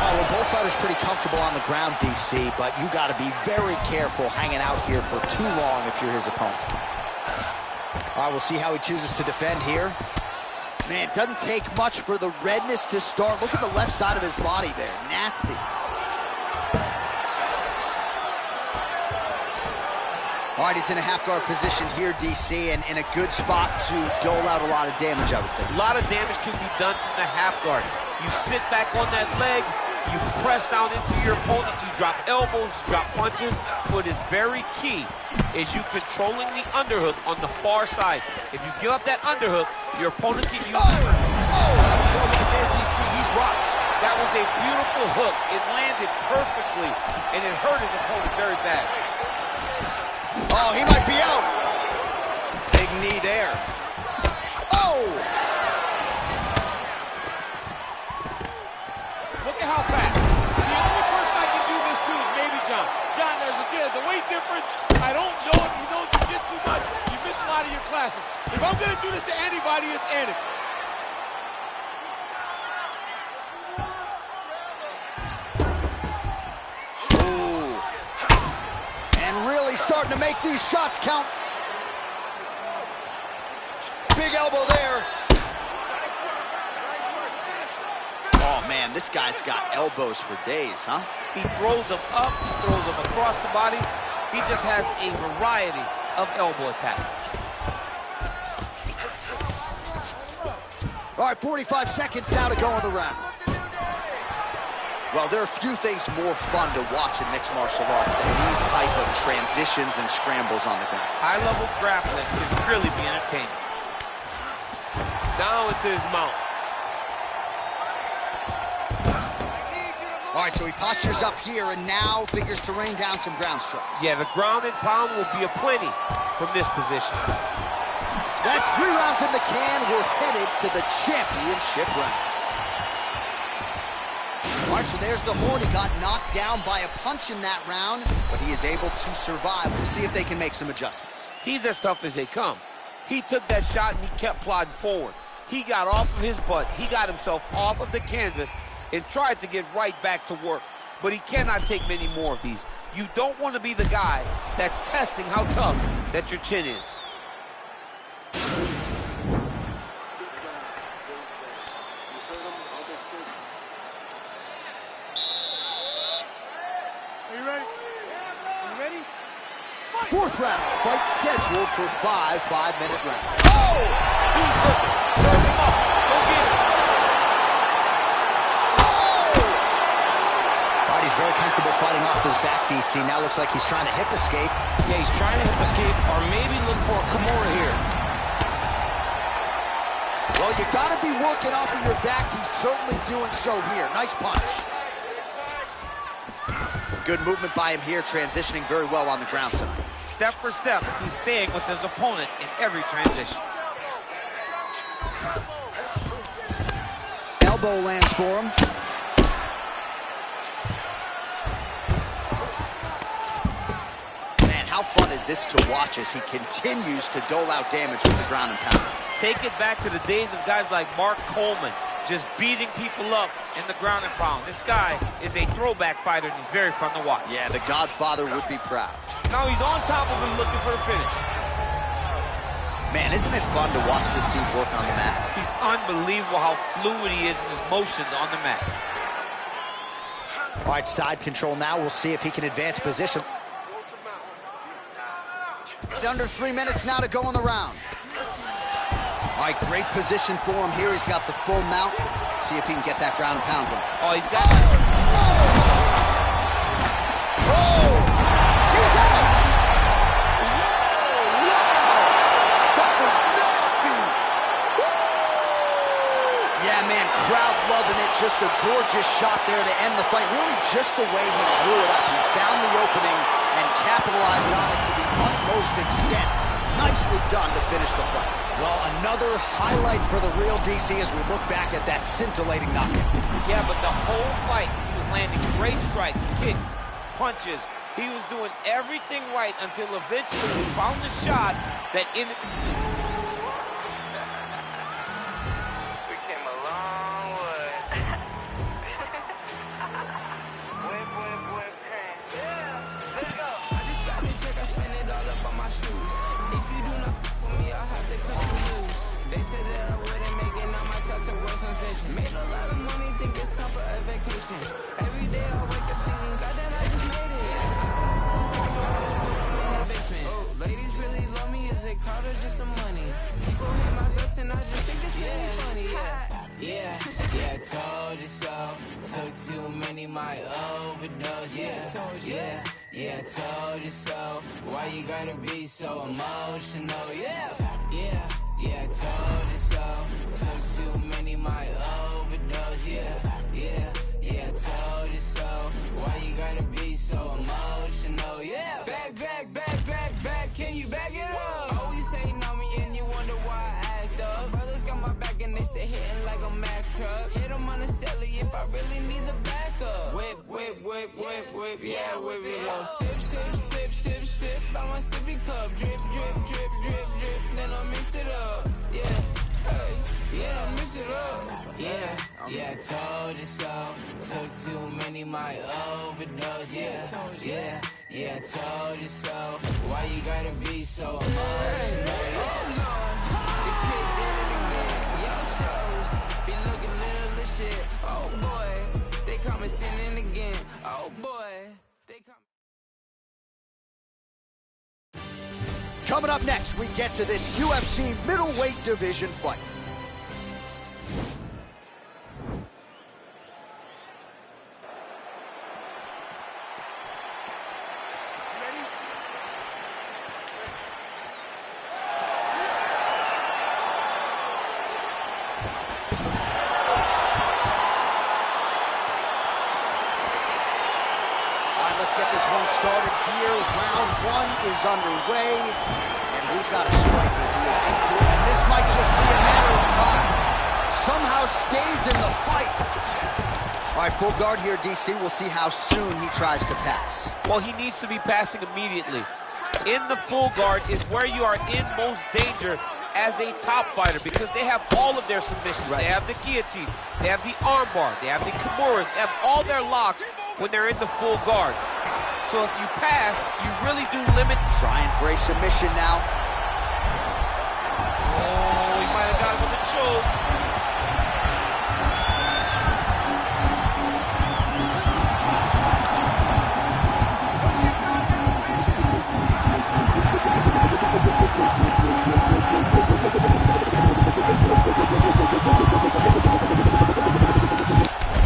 Oh, well, both fighters pretty comfortable on the ground, DC, but you got to be very careful hanging out here for too long if you're his opponent. All right, we'll see how he chooses to defend here. Man, doesn't take much for the redness to start. Look at the left side of his body there. Nasty. All right, he's in a half-guard position here, DC, and in a good spot to dole out a lot of damage, I would think. A lot of damage can be done from the half-guard. You sit back on that leg, you press down into your opponent, you drop elbows, you drop punches. What is very key is you controlling the underhook on the far side. If you give up that underhook, your opponent can use... Oh, there, DC, he's rocked. That was a beautiful hook. It landed perfectly, and it hurt his opponent very bad. Oh, he might be out. Big knee there. Oh! Look at how fast. The only person I can do this to is maybe John. John, there's a weight difference. I don't know if you know jiu-jitsu much. You miss a lot out of your classes. If I'm gonna do this to anybody, it's Andy. Ooh. And really starting to make these shots count. Big elbow there. Oh, man, this guy's got elbows for days, huh? He throws them up, throws them across the body. He just has a variety of elbow attacks. All right, 45 seconds now to go in the round. Well, there are few things more fun to watch in mixed martial arts than these type of transitions and scrambles on the ground. High-level grappling can really be entertaining. Down into his mount. All right, so he postures up here and now figures to rain down some ground strikes. Yeah, the ground and pound will be aplenty from this position. That's 3 rounds in the can. We're headed to the championship rounds. All right, so there's the Horn. He got knocked down by a punch in that round, but he is able to survive. We'll see if they can make some adjustments. He's as tough as they come. He took that shot and he kept plodding forward. He got off of his butt. He got himself off of the canvas and tried to get right back to work. But he cannot take many more of these. You don't want to be the guy that's testing how tough that your chin is. Are you ready? Are you ready? 4th round, fight scheduled for 5 5-minute rounds. Oh! He's looking. Serve him up. Go get him. He's very comfortable fighting off his back, DC. Now looks like he's trying to hip escape. Yeah, he's trying to hip escape or maybe look for a Kimura here. Well, you got to be working off of your back. He's certainly doing so here. Nice punch. Good movement by him here, transitioning very well on the ground tonight. Step for step, he's staying with his opponent in every transition. Elbow lands for him. How fun is this to watch as he continues to dole out damage with the ground and pound? Take it back to the days of guys like Mark Coleman, just beating people up in the ground and pound. This guy is a throwback fighter, and he's very fun to watch. Yeah, the Godfather would be proud. Now he's on top of him looking for the finish. Man, isn't it fun to watch this dude work on the mat? He's unbelievable how fluid he is in his motions on the mat. All right, side control now. We'll see if he can advance position. Under 3 minutes now to go in the round. All right, great position for him here. He's got the full mount. See if he can get that ground and pound going. Oh, he's got... Oh! He's out! That was nasty! Yeah, man, crowd loving it. Just a gorgeous shot there to end the fight. Really just the way he drew it up. He found the opening and capitalized on it to the utmost extent. Nicely done to finish the fight. Well, another highlight for the real DC as we look back at that scintillating knockout. Yeah, but the whole fight, he was landing great strikes, kicks, punches. He was doing everything right until eventually he found the shot that ended... We came a long way. Let's go. I just got this check, I spend it all up on my shoes. If you do not with me, I'll have to cut you loose. They said that I wouldn't make it, now my touch a world sensation. Made a lot of money, think it's time for a vacation. Every day I wake up thinking, God damn, I just made it. So I just put them in the basement. Oh, ladies really love me, is it clout or just some money? People hate my guts and I just think it's really funny, yeah, told you so. Took too many, my overdose. Yeah, told you so. Why you gotta be so emotional? Yeah, told you so. Took too many, my overdose. Yeah, told you so. Why you gotta be so emotional? Yeah, back. Can you back it up? Always hating on me and you wonder why I act up. Brothers got my back and they stay hitting like a Mack truck. Hit them on the celly if I really need the backup. Whip, yeah, whip it up. Sip, by my sippy cup. Drip, Yeah, I told you so. Took too many, might overdose. Yeah, I told you so. Why you gotta be so emotional? Oh Lord, the kid did it again. Yo shows be looking little as shit. Oh boy, they come sinning again. Oh boy, they come. Coming up next, we get to this UFC middleweight division fight. Started here, round one is underway, and we've got a striker who is equal, and this might just be a matter of time. Somehow stays in the fight. All right, full guard here, DC. We'll see how soon he tries to pass. Well, he needs to be passing immediately. In the full guard is where you are in most danger as a top fighter because they have all of their submissions. Right. They have the guillotine, they have the armbar, they have the kimuras, they have all their locks when they're in the full guard. So if you pass, you really do limit. Trying for a submission now. Oh, he might have got him with a choke.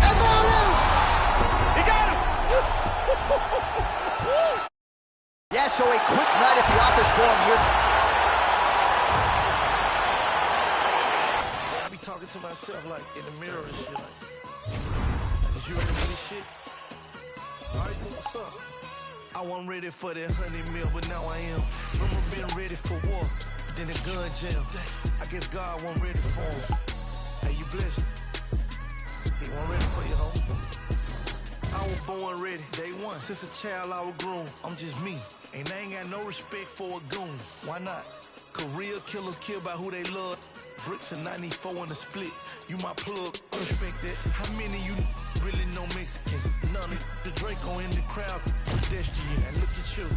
And there it is! He got him! Yeah, so a quick night at the office for him here. I be talking to myself like in the mirror and shit. Like, is you ready for this shit? All right, what's up? I wasn't ready for that 100 mil, but now I am. Remember being ready for war, but then the gun jam. I guess God wasn't ready for him. Hey, you blessed. He wasn't ready for you, homie. I was born ready, day one. Since a child I was groomed. I'm just me, and I ain't got no respect for a goon. Why not? Cause real killers kill by who they love. Bricks and 94 in the split. You my plug, respect that. How many you really know Mexicans? None of the Draco in the crowd, pedestrian. And look at you.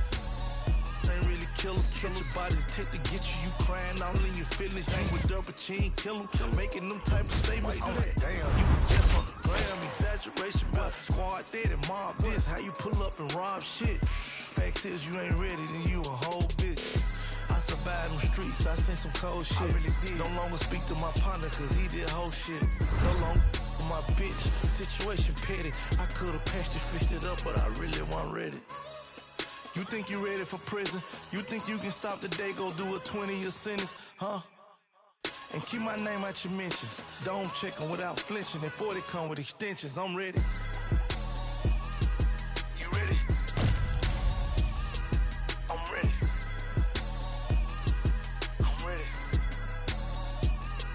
Ain't really killers. Catch your bodies, take to get you. You crying all in your feelings. You with dirt, but you ain't kill them. Making them type of statements. I'm like, damn, you just on the gram. Exaggeration, but squad dead and mob this. How you pull up and rob shit? Fact is, you ain't ready, then you a whole bitch. I survived them streets, I seen some cold shit. I really did. No longer speak to my partner, cause he did whole shit. No longer my bitch, situation petty. I could've patched it, fixed it up, but I really wasn't ready. You think you ready for prison? You think you can stop the day, go do a 20-year sentence, huh? And keep my name out your mentions. Dome checking without flinching. That 40 come with extensions, I'm ready. You ready? I'm ready. I'm ready.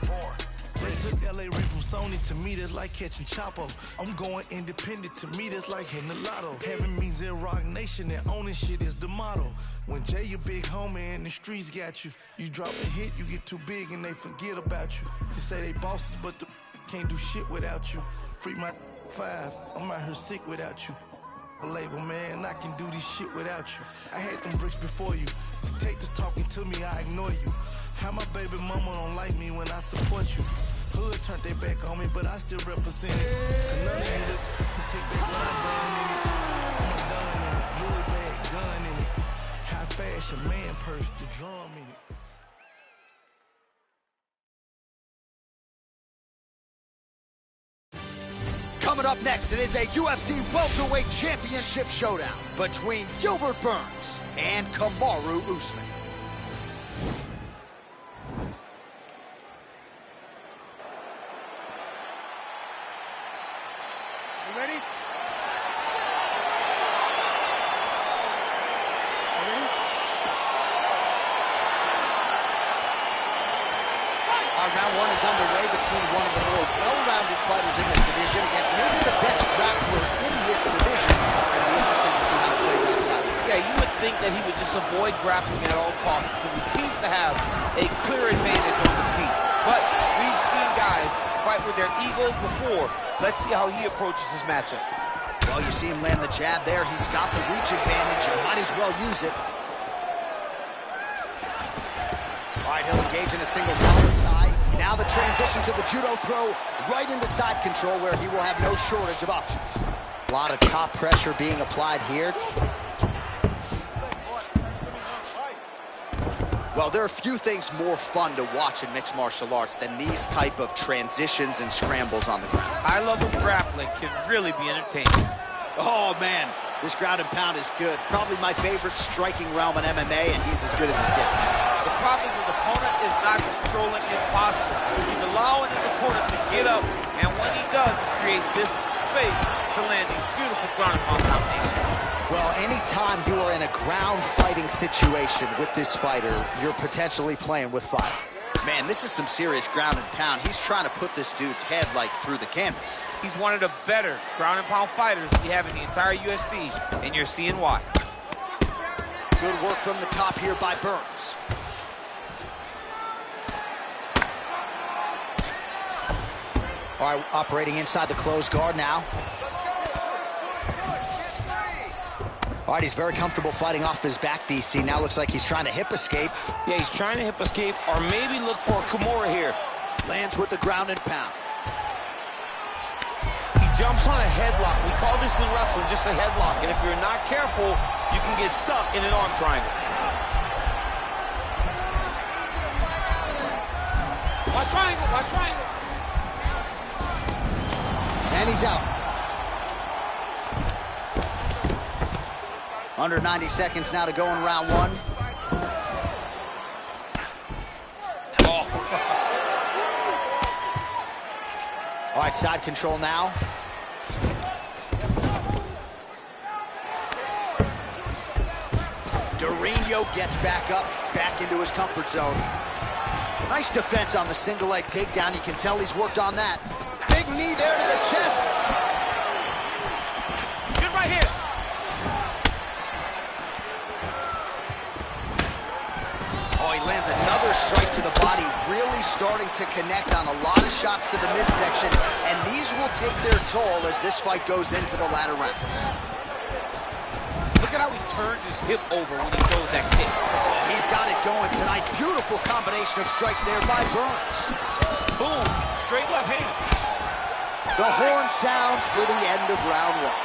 Born. They took LA Reef from Sony, to me that's like catching Chapo. I'm going independent, to me that's like hitting the lotto. Heaven means in Rock Nation, and owning shit is the motto. When Jay, your big homie, and the streets got you. You drop a hit, you get too big, and they forget about you. They say they bosses, but the can't do shit without you. Free my 5, I'm out here sick without you. A label, man, I can do this shit without you. I had them bricks before you. Take the talking to me, I ignore you. How my baby mama don't like me when I support you. Hood turned their back on me, but I still represent it. Cause none of you look take that gun in it. I'm a gun in it, Louis bag, gun in it. High fashion, man purse, the drum in it. Coming up next, it is a UFC welterweight championship showdown between Gilbert Burns and Kamaru Usman. You ready? Round one is underway between one of the more well-rounded fighters in this division against maybe the best grappler in this division. It'll be interesting to see how it plays outside. Yeah, you would think that he would just avoid grappling at all costs because he seems to have a clear advantage on the feet. But we've seen guys fight with their egos before. Let's see how he approaches this matchup. Well, you see him land the jab there. He's got the reach advantage and might as well use it. All right, he'll engage in a single collar tie. Now the transition to the judo throw right into side control where he will have no shortage of options. A lot of top pressure being applied here. Well, there are few things more fun to watch in mixed martial arts than these type of transitions and scrambles on the ground. I love when grappling can really be entertaining. Oh, man, this ground and pound is good. Probably my favorite striking realm in MMA, and he's as good as it gets. The problem is his opponent is not controlling his posture. He's allowing his opponent to get up, and when he does, he creates this space to land these beautiful ground and pound combinations. Well, anytime you are in a ground fighting situation with this fighter, you're potentially playing with fire. Man, this is some serious ground and pound. He's trying to put this dude's head, like, through the canvas. He's one of the better ground and pound fighters we have in the entire UFC, and you're seeing why. Good work from the top here by Burns. All right, operating inside the closed guard now. All right, he's very comfortable fighting off his back, DC. Now looks like he's trying to hip escape. Yeah, he's trying to hip escape or maybe look for a Kimura here. Lands with the ground and pound. He jumps on a headlock. We call this in wrestling just a headlock. And if you're not careful, you can get stuck in an arm triangle. Watch triangle, watch triangle. And he's out. Under 90 seconds now to go in round one. Oh. All right, side control now. Dorino gets back up, back into his comfort zone. Nice defense on the single leg takedown. You can tell he's worked on that. Big knee there to the chest. Good right here. Oh, he lands another strike to the body, really starting to connect on a lot of shots to the midsection, and these will take their toll as this fight goes into the latter rounds. Look at how he turns his hip over when he throws that kick. Oh, he's got it going tonight. Beautiful combination of strikes there by Burns. Boom, straight left hand. The horn sounds for the end of round one.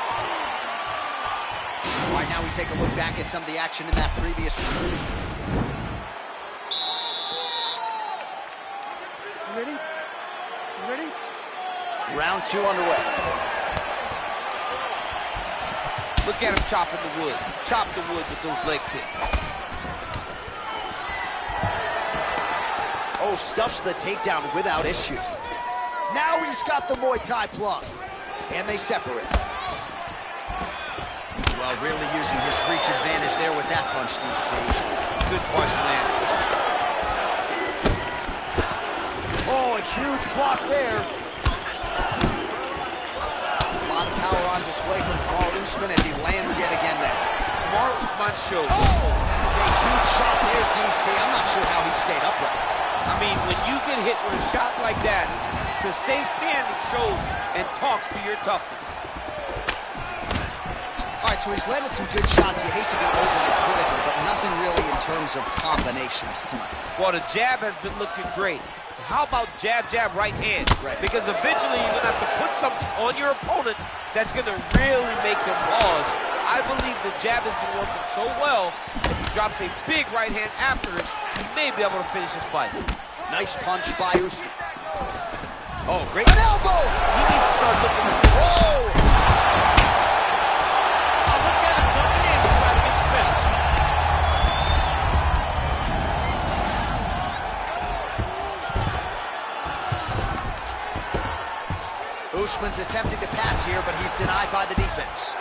All right, now we take a look back at some of the action in that previous round. Ready? You ready? Round two underway. Look at him chopping the wood. Chop the wood with those leg kicks. Oh, stuffs the takedown without issue. Now he's got the Muay Thai plug. And they separate. Well, really using his reach advantage there with that punch, DC. Good punch, man. Oh, a huge block there. A lot of power on display from Kamaru Usman as he lands yet again there. Kamaru Usman shows. Oh, that is a huge shot there, DC. I'm not sure how he stayed upright. I mean, when you get hit with a shot like that, to stay standing shows and talks to your toughness. All right, so he's landed some good shots. You hate to be overly critical, but nothing really in terms of combinations tonight. Well, the jab has been looking great. How about jab, jab, right hand? Right. Because eventually you're going to have to put something on your opponent that's going to really make him pause. I believe the jab has been working so well, if he drops a big right hand after it, he may be able to finish his fight. Nice punch by Usman. Oh, great. An elbow! He needs to start looking at this. Oh! Now look at him jumping in to try to get the finish. Usman's attempting to pass here, but he's denied by the defense.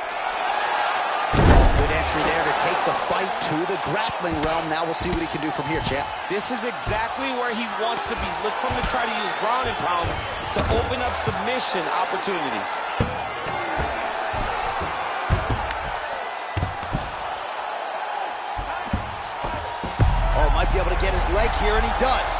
Good entry there to take the fight to the grappling realm. Now we'll see what he can do from here, champ. This is exactly where he wants to be. Look for him to try to use ground and pound to open up submission opportunities. Oh, might be able to get his leg here, and he does.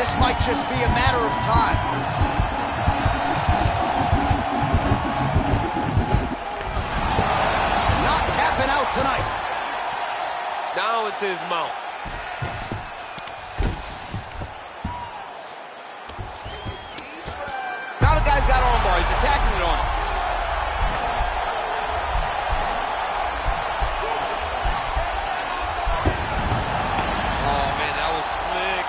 this might just be a matter of time. Not tapping out tonight. Now into his mount. Now the guy's got armbar. He's attacking it on him. Oh, man, that was slick.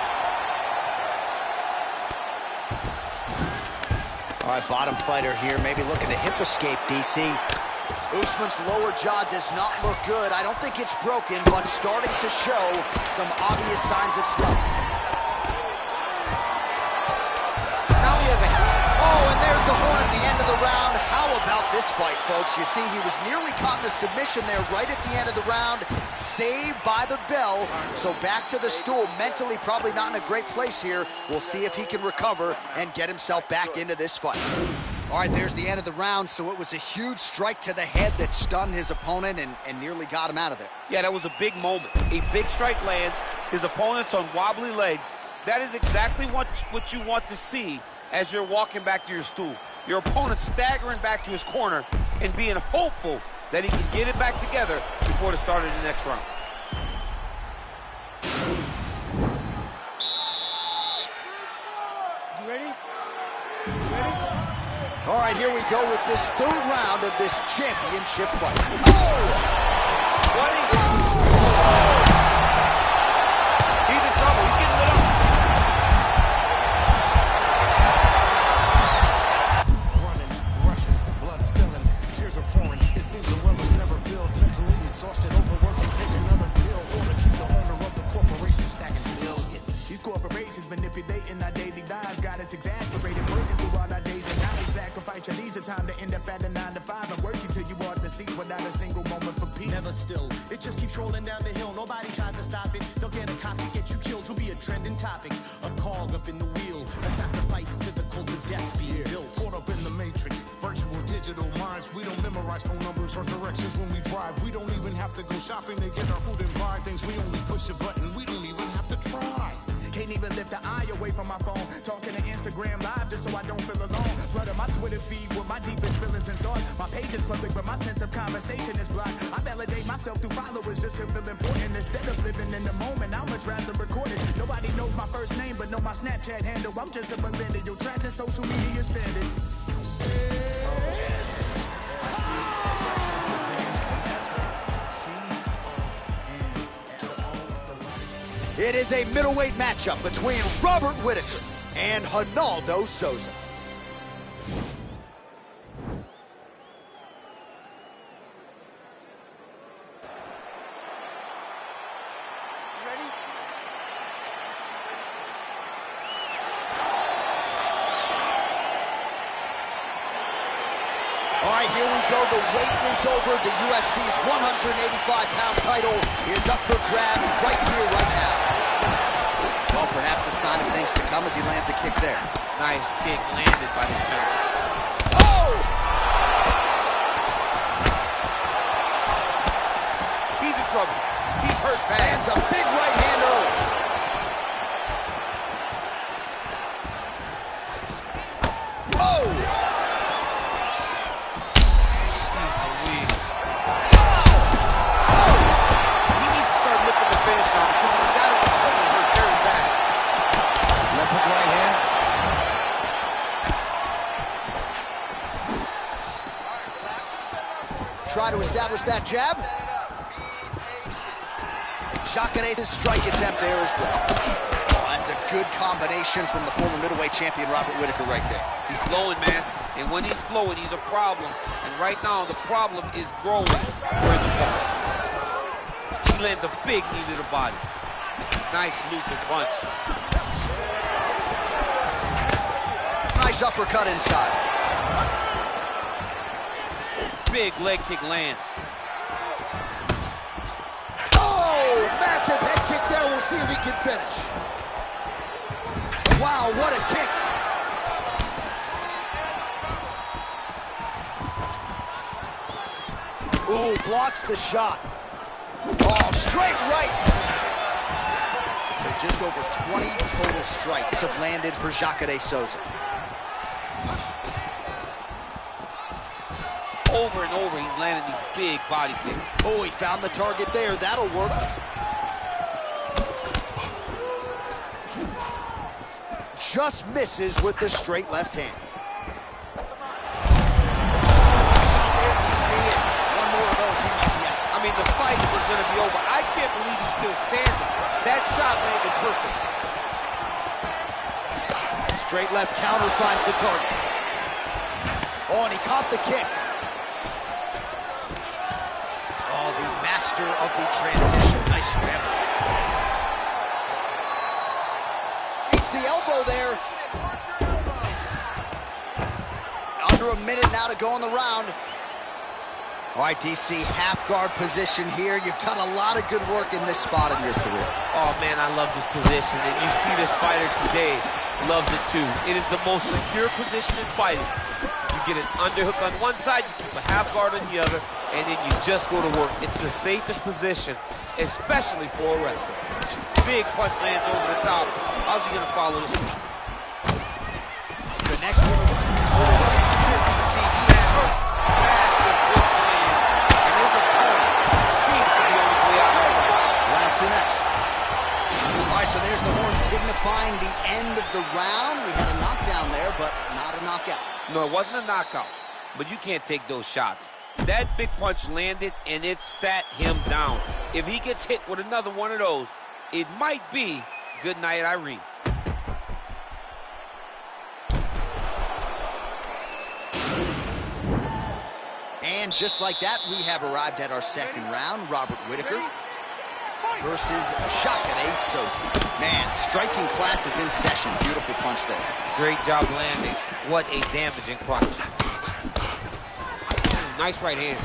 All right, bottom fighter here, maybe looking to hip escape, DC. Usman's lower jaw does not look good. I don't think it's broken, but starting to show some obvious signs of swelling. Now he has a... Oh, and there's the horn at the end of the round. How about this fight, folks? You see, he was nearly caught in a submission there right at the end of the round. Saved by the bell. So back to the stool. Mentally probably not in a great place here. We'll see if he can recover and get himself back into this fight. All right, there's the end of the round. So it was a huge strike to the head that stunned his opponent and nearly got him out of there. Yeah, that was a big moment. A big strike lands. His opponent's on wobbly legs. That is exactly what you want to see as you're walking back to your stool. Your opponent staggering back to his corner and being hopeful that he can get it back together before the start of the next round. You ready? All right, here we go with this third round of this championship fight. Oh! What is it? He's in trouble. He's getting lit up. Running, rushing, blood spilling, tears are pouring. It seems the well is never filled. Mentally exhausted, overworking, take another pill. Or to keep the owner of the corporation stacking billions. These corporations manipulating our daily lives, got us exasperated, working through all our days and nights. Sacrifice your leisure time to end up at a 9 to 5. I'm working till you want to see without a single moment for peace. Never still, it just keeps rolling down the hill. Nobody tries to stop it. They'll get a copy, get you killed. You'll be a trending topic, a cog up in the wheel, a sacrifice to the cult of death being built. Caught up in the matrix, virtual digital minds. We don't memorize phone numbers or directions when we drive. We don't even have to go shopping to get our food and buy things. We only push a button. We don't even have to try. Can't even lift an eye away from my phone. Talking to Instagram live just so I don't feel alone. Flooding my Twitter feed with my deepest feelings and thoughts. My page is public, but my sense of conversation is blocked. I validate myself through followers just to feel important. Instead of living in the moment, I'd much rather record it. Nobody knows my first name, but know my Snapchat handle. I'm just a millennial, trapped in social media standards. It is a middleweight matchup between Robert Whittaker and Ronaldo Souza. All right, here we go. The wait is over. The UFC's 185-pound title is up for grabs right here, right now. Well, perhaps a sign of things to come as he lands a kick there. Nice kick landed by the counter. Oh! He's in trouble. He's hurt bad. Lands a big right hand early. Oh! Jeez Louise. He needs to start looking to finish on because he's got his shoulder hurt very bad. Left hook right hand. Try to establish that jab. Jacare's strike attempt there is good. Oh, that's a good combination from the former middleweight champion Robert Whittaker right there. He's flowing, man. And when he's flowing, he's a problem. And right now, the problem is growing for his opponent. He lands a big knee to the body. Nice looser punch. Nice uppercut inside. Big leg kick lands. Oh, massive head kick there. We'll see if he can finish. Wow, what a kick. Ooh, blocks the shot. Oh, straight right. So Just over 20 total strikes have landed for Jacare Souza. Over and over, he's landing these big body kicks. Oh, he found the target there. That'll work. Just misses with the straight left hand. There you see it. One more of those, he might be out. I mean, the fight was going to be over. I can't believe he's still standing. That shot landed perfect. Straight left counter finds the target. Oh, and he caught the kick. Oh, the master of the transition. Nice scramble. Beats the elbow there. Under a minute now to go in the round. All right, DC, half guard position here. You've done a lot of good work in this spot in your career. Oh, man, I love this position. And you see this fighter today loves it, too. It is the most secure position in fighting. You get an underhook on one side, you keep a half guard on the other, and then you just go to work. It's the safest position, especially for a wrestler. Big punch lands over the top. How's he going to follow this one? The next one is for the right here, DC. He is hurt. Massive punch land, and his opponent seems to be on his way out right now. Round two next. All right, so there's the horn signifying the end of the round. We had a knockdown there, but not a knockout. No, it wasn't a knockout, but you can't take those shots. That big punch landed, and it sat him down. If he gets hit with another one of those, it might be good night, Irene. And just like that, we have arrived at our second round. Robert Whitaker versus Jacare Souza. Man, striking class is in session. Beautiful punch there. Great job landing. What a damaging punch. Nice right hand.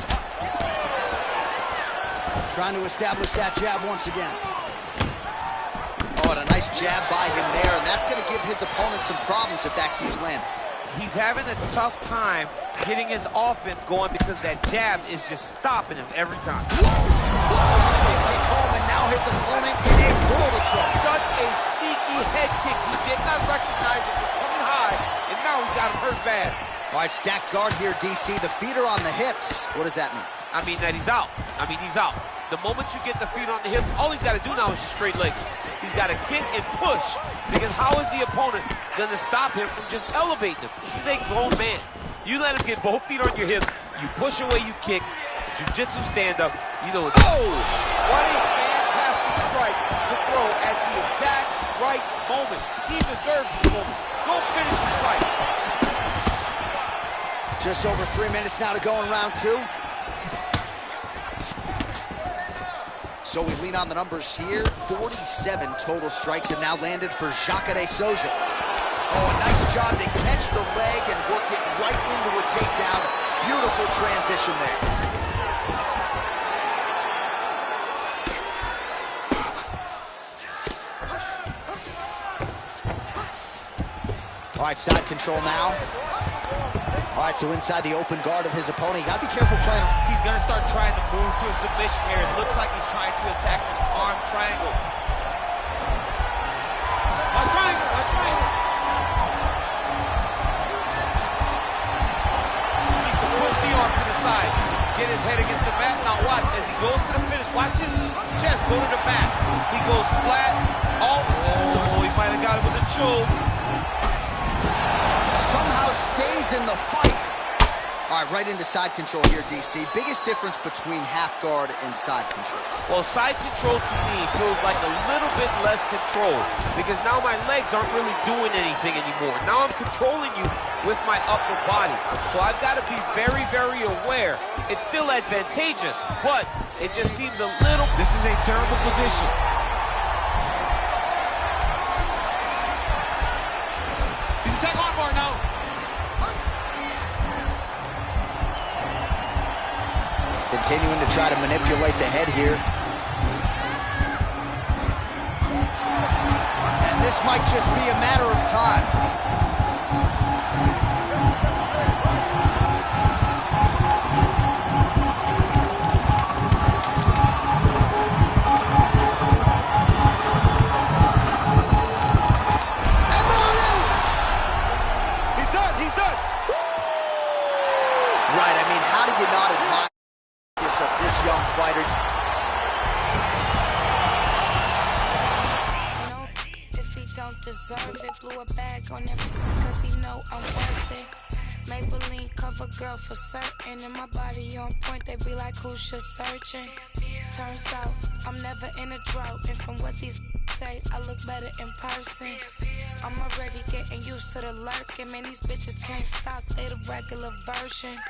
Trying to establish that jab once again. Oh, and a nice jab by him there, and that's going to give his opponent some problems if that keeps landing. He's having a tough time getting his offense going because that jab is just stopping him every time. Kick home, and now his opponent in a world of trouble. Such a sneaky head kick. He did not recognize it was coming high, and now he's got him hurt bad. All right, stacked guard here, DC. The feet are on the hips. What does that mean? I mean that he's out. He's out. The moment you get the feet on the hips, all he's got to do now is just straight legs. He's got to kick and push, because how is the opponent going to stop him from just elevating him? This is a grown man. You let him get both feet on your hips, you push away, you kick, jiu-jitsu stand-up, you know it's... Oh! What a fantastic strike to throw at the exact right moment. He deserves this moment. Go finish his fight. Just over 3 minutes now to go in round two. So we lean on the numbers here. 47 total strikes have now landed for Jacare Souza. Oh, a nice job to catch the leg and work it right into a takedown. Beautiful transition there. All right, side control now. All right, so inside the open guard of his opponent. You gotta be careful playing him. He's gonna start trying to move to a submission here. It looks like he's trying to attack an arm triangle. Watch triangle, watch triangle. He needs to push the arm to the side. Get his head against the mat. Now watch, as he goes to the finish, watch his chest go to the mat. He goes flat. Oh, he might have got it with a choke. Somehow stays in the fight. All right, right into side control here, DC. Biggest difference between half guard and side control? Well, side control to me feels like a little bit less control, because now my legs aren't really doing anything anymore. Now I'm controlling you with my upper body. So I've got to be very, very aware. It's still advantageous, but it just seems a little... This is a terrible position. He's attacking armbar now. Continuing to try to manipulate the head here. And this might just be a matter of time. blew a bag on that cause he know I'm worth it. Maybelline cover girl for certain, and my body on point, they be like, who's just searching? Turns out, I'm never in a drought, and from what these say, I look better in person. I'm already getting used to the lurking, man, these bitches can't stop, they the regular version.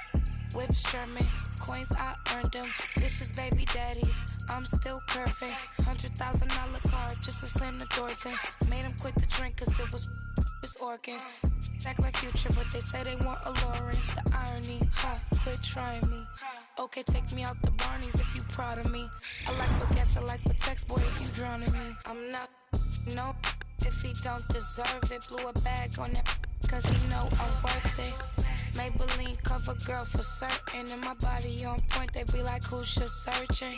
Whips German, coins I earned them, vicious baby daddies, I'm still curving. $100,000 car just to slam the doors in. Made him quit the drink cause it was his organs. Act like Future, but they say they want a Lauren. The irony, quit trying me. Okay, take me out the Barneys if you proud of me. I like baguettes, I like Patex, boy, if you drowning me. I'm not, no, if he don't deserve it. Blew a bag on that cause he know I'm worth it. Maybelline cover girl for certain, and my body on point, they be like, who's just searching?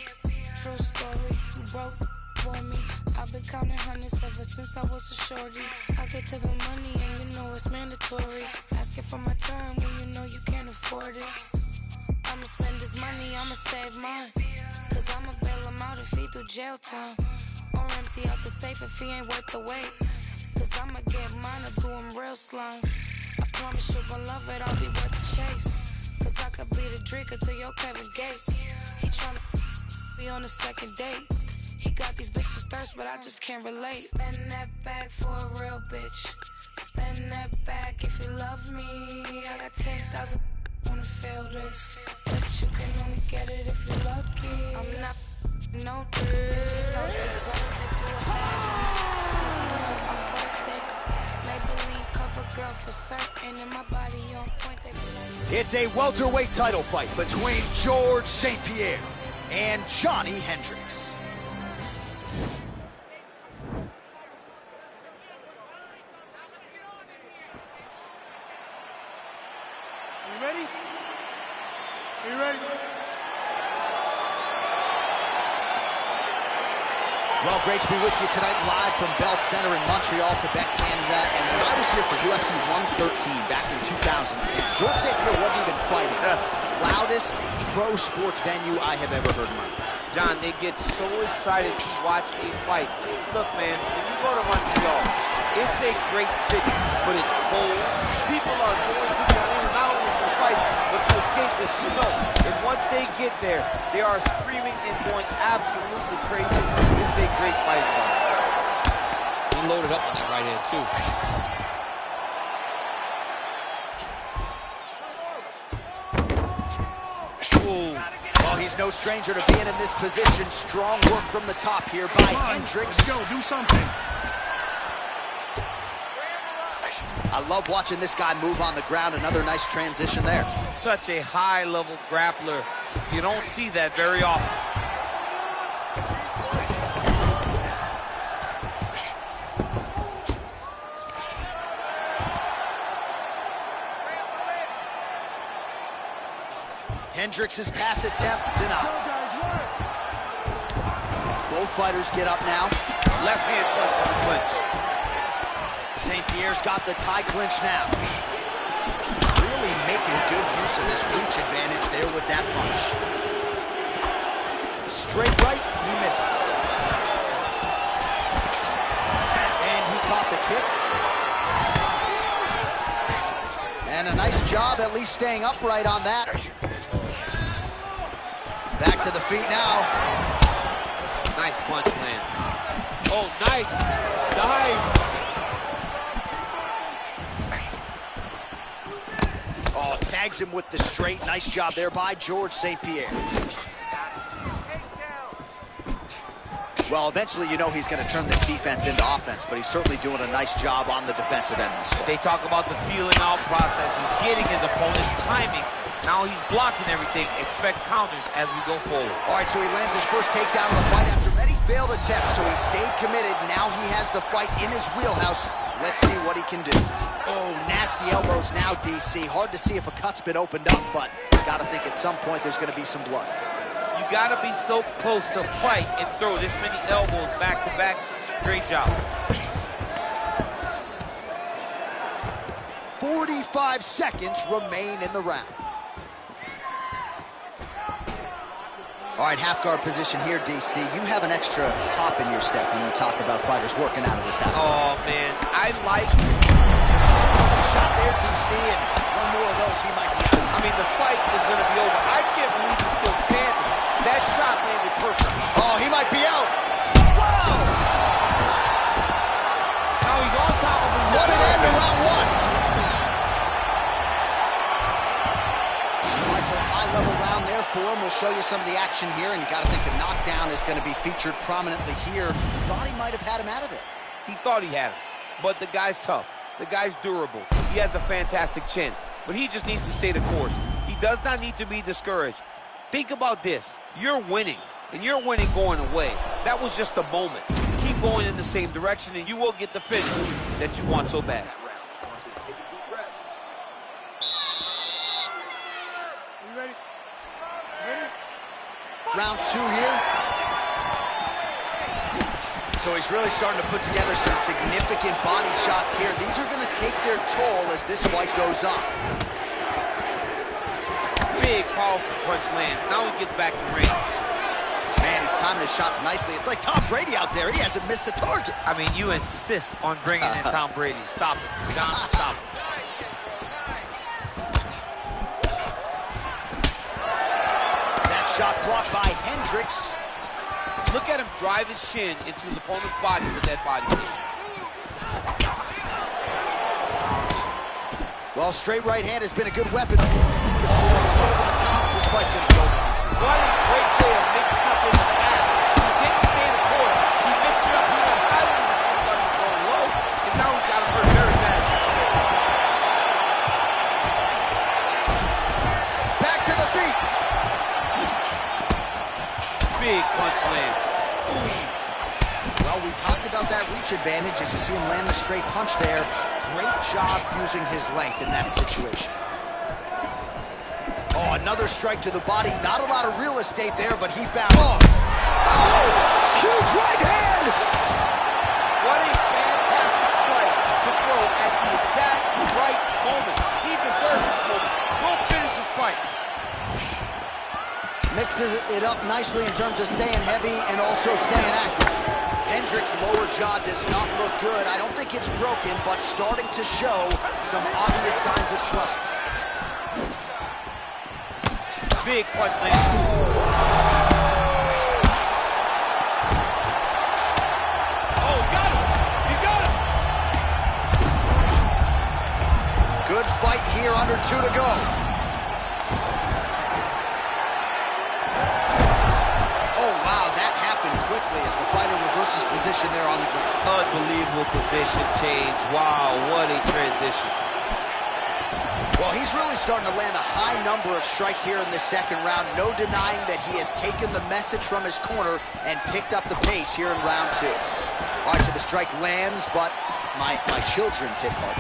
True story, you broke for me. I've been counting hundreds ever since I was a shorty. I get to the money and you know it's mandatory. Asking for my time when you know you can't afford it. I'ma spend this money, I'ma save mine, cause I'ma bail him out if he do jail time, or empty out the safe if he ain't worth the wait. Cause I'ma get mine or do him real slime. I promise you gon' love it, I'll be worth the chase. Cause I could be the drinker to your Kevin Gates. He tryna be on the second date. He got these bitches thirst, but I just can't relate. Spend that bag for a real bitch. Spend that bag if you love me. I got 10,000 wanna feel this, but you can only get it if you're lucky. I'm not no dude if you don't deserve it. Do a bag cause you know I'm worth it. Maybelline cover girl for certain, and my body on point, they be like. It's a welterweight title fight between George St. Pierre and Johnny Hendricks. You ready? Are you ready? Well, great to be with you tonight, live from Bell Center in Montreal, Quebec, Canada. And when I was here for UFC 113 back in 2010, George St. Pierre wasn't even fighting. Loudest pro sports venue I have ever heard in my life. John, they get so excited to watch a fight. Look, man, when you go to Montreal, it's a great city, but it's cold. People are going to the arena not only for fights, but to escape the snow. And once they get there, they are screaming and going absolutely crazy. This is a great fight. He loaded up on that right hand, too. Well, he's no stranger to being in this position. Strong work from the top here by Hendricks. Let's go, do something. I love watching this guy move on the ground. Another nice transition there. Such a high-level grappler. You don't see that very often. Hendricks' pass attempt denied. Both fighters get up now. Left hand punch on the clinch. St. Pierre's got the tie clinch now. Really making good use of his reach advantage there with that punch. Straight right, he misses. And he caught the kick. And a nice job at least staying upright on that. Back to the feet now. Nice punch, man. Oh, nice. Nice. Oh, tags him with the straight. Nice job there by George St. Pierre. Well, eventually you know he's going to turn this defense into offense, but he's certainly doing a nice job on the defensive end this far. They talk about the feeling out process. He's getting his opponent's timing. Now he's blocking everything. Expect counters as we go forward. All right, so he lands his first takedown of the fight after many failed attempts, so he stayed committed. Now he has the fight in his wheelhouse. Let's see what he can do. Oh, nasty elbows now, DC. Hard to see if a cut's been opened up, but gotta think at some point there's gonna be some blood. You gotta be so close to fight and throw this many elbows back to back. Great job. 45 seconds remain in the round. All right, half guard position here, DC. You have an extra hop in your step when you talk about fighters working out of this half guard. Oh, man, I like... Shot there, DC, and one more of those, he might be out. I mean, the fight is going to be over. I can't believe he's still standing. That shot landed perfect. Oh, he might be out. Wow! Now he's on top of him. What an end to round one. All right, so high-level round there for him. We'll show you some of the action here, and you got to think the knockdown is going to be featured prominently here. Thought he might have had him out of there. He thought he had him, but the guy's tough. The guy's durable. He has a fantastic chin, but he just needs to stay the course. He does not need to be discouraged. Think about this. You're winning, and you're winning going away. That was just a moment. Keep going in the same direction, and you will get the finish that you want so bad. You ready? Round two here. So he's really starting to put together some significant body shots here. These are going to take their toll as this fight goes on. Big, powerful punch land. Now he gets back to range. Man, he's timing his shots nicely. It's like Tom Brady out there. He hasn't missed the target. I mean, you insist on bringing in Tom Brady. Stop it. John, stop it. That shot blocked by Hendricks. Look at him drive his shin into his opponent's body with that body kick. Well, straight right hand has been a good weapon. Over the top. This fight's going to be over, DC. What a great way of mixing up his attack. He didn't stay in the corner. He mixed it up. He went high when his opponent was going low, and now he's got him hurt very bad. Back to the feet. Big punch land. Well, we talked about that reach advantage as you see him land the straight punch there. Great job using his length in that situation. Oh, another strike to the body. Not a lot of real estate there, but he found... Oh, huge right hand! What a fantastic strike to throw at the exact right moment. He deserves this moment. Go finish this fight. Mixes it up nicely in terms of staying heavy and also staying active. Hendricks' lower jaw does not look good. I don't think it's broken, but starting to show some obvious signs of swelling. Big punch land. Oh, got him! He got him! Good fight here, under 2 to go. Quickly as the fighter reverses position there on the ground. Unbelievable position change. Wow, what a transition. Well, he's really starting to land a high number of strikes here in this second round. No denying that he has taken the message from his corner and picked up the pace here in round 2. All right, so the strike lands, but my children hit hard.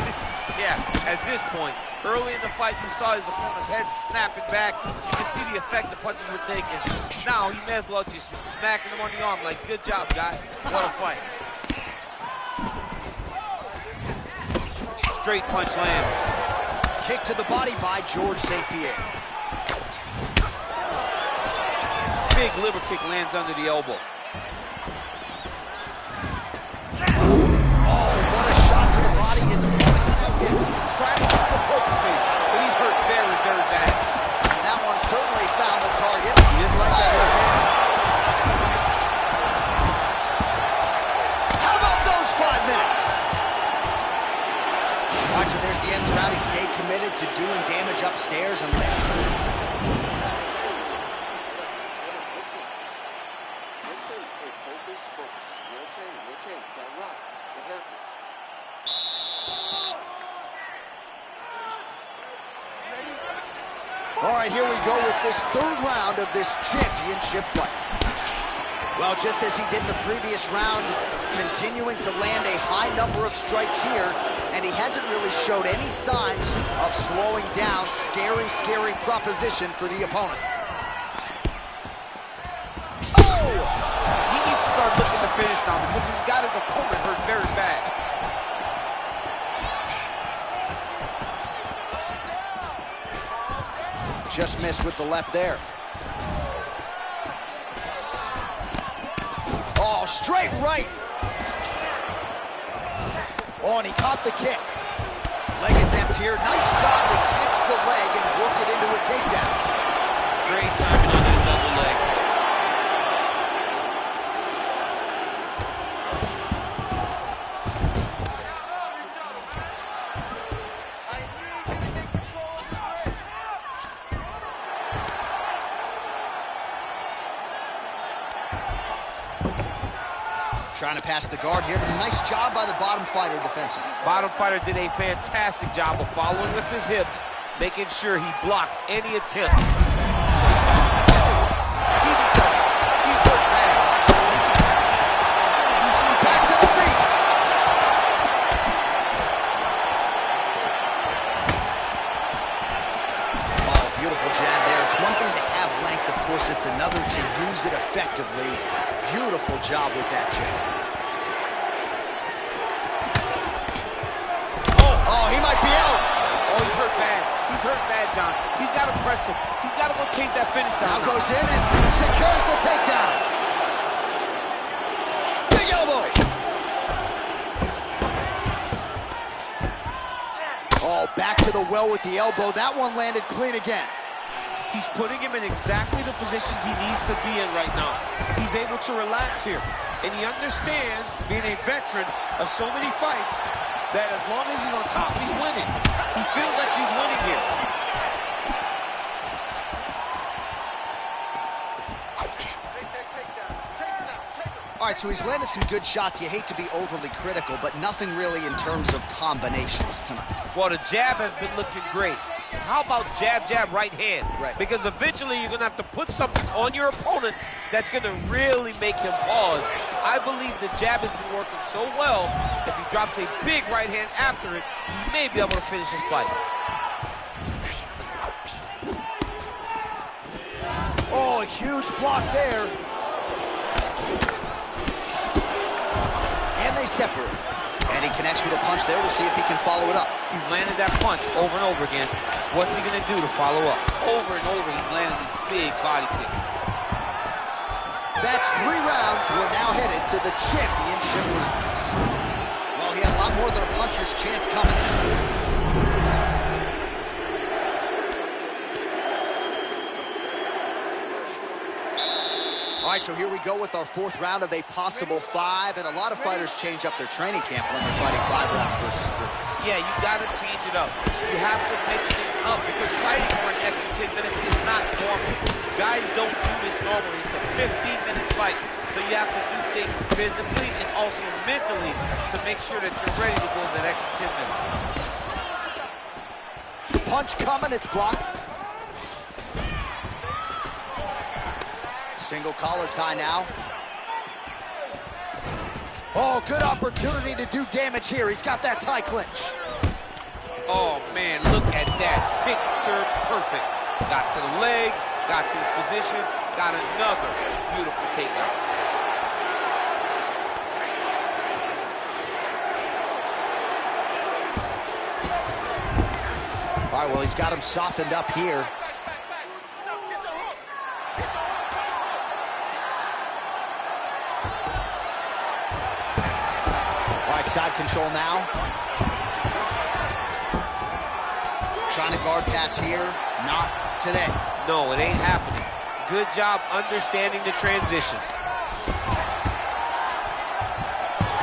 Yeah, at this point, early in the fight, you saw his opponent's head snapping back. You can see the effect the punches were taking. Now, he may as well just smacking him on the arm like, good job, guy. What a fight. Straight punch lands. Kick to the body by George St. Pierre. Big liver kick lands under the elbow. Oh, what a shot to the body. His opponent trying to get the poker face, but he's hurt very, very bad. And that one certainly found the target. He didn't like that left hand. How about those 5 minutes? All right, so there's the end of the round. He stayed committed to doing damage upstairs and left. Listen, hey, focus. You're okay. Now rock. It happens. All right, here we go with this third round of this championship fight. Well, just as he did in the previous round, continuing to land a high number of strikes here, and he hasn't really showed any signs of slowing down. Scary, scary proposition for the opponent. Oh! He needs to start looking to finish now because he's got his opponent hurt very bad. Just missed with the left there. straight right. Oh, and he caught the kick. Leg attempt here. Nice job to catch the leg and work it into a takedown. Great timing on that double leg. Trying to pass the guard here, but a nice job by the bottom fighter defensively. Bottom fighter did a fantastic job of following with his hips, making sure he blocked any attempt. He's in trouble. He's hurt bad. Back to the feet. Oh, beautiful jab there. It's one thing to have length, of course. It's another to use it effectively. Beautiful job with that jab. Oh, he might be out. Oh, he's hurt bad. He's hurt bad, John. He's got to press him. He's got to go chase that finish down. Now goes in and secures the takedown. Big elbow. Oh, back to the well with the elbow. That one landed clean again. He's putting him in exactly the positions he needs to be in right now. He's able to relax here. And he understands, being a veteran of so many fights, that as long as he's on top, he's winning. He feels like he's winning here. All right, so he's landed some good shots. You hate to be overly critical, but nothing really in terms of combinations tonight. Well, the jab has been looking great. How about jab, jab, right hand? Right. Because eventually you're going to have to put something on your opponent that's going to really make him pause. I believe the jab has been working so well, if he drops a big right hand after it, he may be able to finish his fight. Oh, a huge block there. And they separate. And he connects with a punch there. We'll see if he can follow it up. He's landed that punch over and over again. What's he going to do to follow up? Over and over, he's landed these big body kicks. That's 3 rounds. We're now headed to the championship rounds. Well, he had a lot more than a puncher's chance coming. All right, so here we go with our 4th round of a possible 5, and a lot of fighters change up their training camp when they're fighting 5 rounds versus 3. Yeah, you got to change it up. You have to mix things up because fighting for an extra 10 minutes is not normal. Guys don't do this normally. It's a 15-minute fight, so you have to do things physically and also mentally to make sure that you're ready to go that extra 10 minutes. Punch coming, it's blocked. Single collar tie now. Oh, good opportunity to do damage here. He's got that tie clinch. Oh, man, look at that. Picture perfect. Got to the leg, got to his position, got another beautiful takedown. All right, well, he's got him softened up here. Side control now. Trying to guard pass here. Not today. No, it ain't happening. Good job understanding the transitions.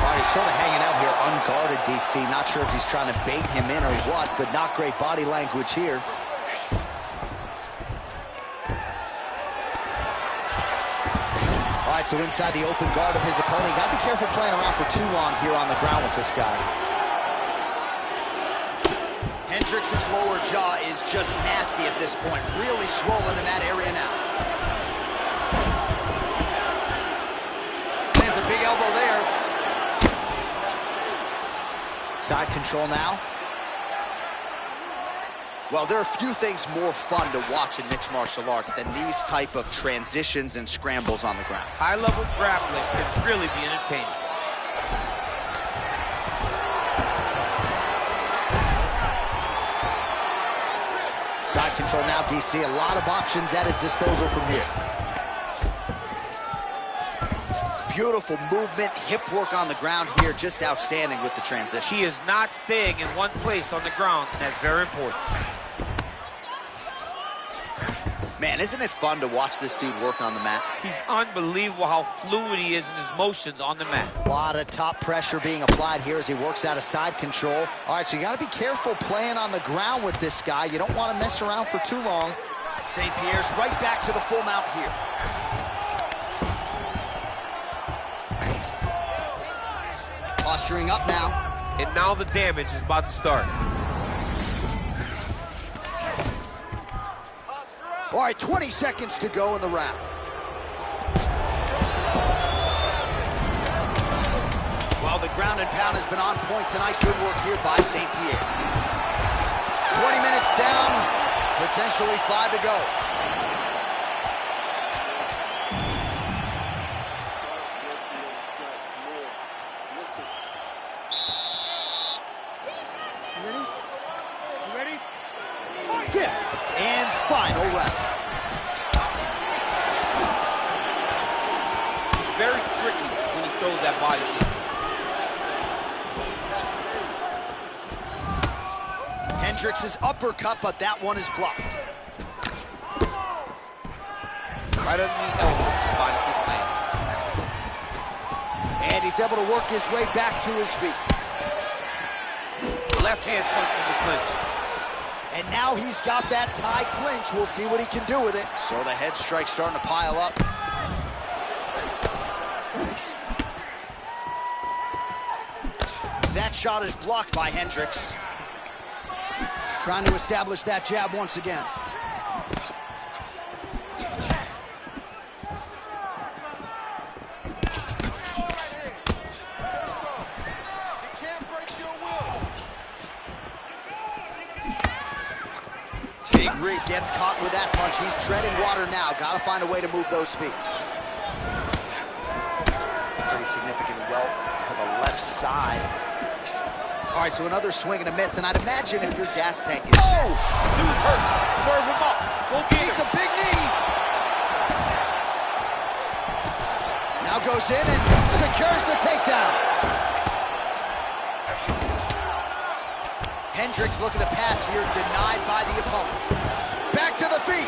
All right, he's sort of hanging out here unguarded, DC. Not sure if he's trying to bait him in or what, but not great body language here. All right, so inside the open guard of his opponent. You got to be careful playing around for too long here on the ground with this guy. Hendricks' lower jaw is just nasty at this point. Really swollen in that area now. Lands a big elbow there. Side control now. Well, there are few things more fun to watch in mixed martial arts than these type of transitions and scrambles on the ground. High-level grappling can really be entertaining. Side control now, DC. A lot of options at his disposal from here. Beautiful movement, hip work on the ground here, just outstanding with the transition. He is not staying in one place on the ground, and that's very important. Man, isn't it fun to watch this dude work on the mat? He's unbelievable how fluid he is in his motions on the mat. A lot of top pressure being applied here as he works out of side control. All right, so you got to be careful playing on the ground with this guy. You don't want to mess around for too long. St. Pierre's right back to the full mount here. Posturing up now. And now the damage is about to start. All right, 20 seconds to go in the round. Well, the ground and pound has been on point tonight. Good work here by St. Pierre. 20 minutes down, potentially 5 to go. Fifth and final round. It's very tricky when he throws that body kick. Hendricks' uppercut, but that one is blocked. Right under the elbow, body kick lands. And he's able to work his way back to his feet. Left hand punch in the clinch. And now he's got that tie clinch. We'll see what he can do with it. So the head strike's starting to pile up. That shot is blocked by Hendricks. Trying to establish that jab once again. Big Rig gets caught with that punch. He's treading water now. Got to find a way to move those feet. Pretty significant welt to the left side. All right, so another swing and a miss, and I'd imagine if your gas tank is... Oh! Dude's hurt. Serve him up. Go get him. It's a big knee. Now goes in and secures the takedown. Hendricks looking to pass here, denied by the opponent. Back to the feet.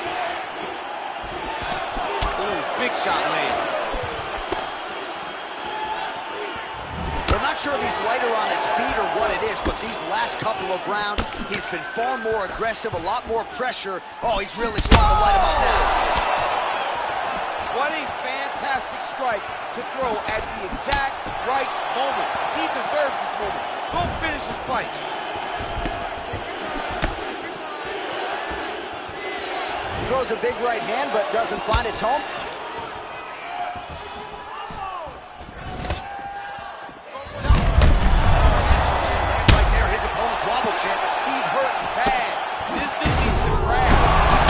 Ooh, big shot lands. I'm not sure if he's lighter on his feet or what it is, but these last couple of rounds, he's been far more aggressive, a lot more pressure. Oh, he's really starting to light him up now. What a fantastic strike to throw at the exact right moment. He deserves this moment. Go finish his fight. Throws a big right hand, but doesn't find its home. Right there, his opponent's wobble chip. He's hurt bad. This dude needs to grab.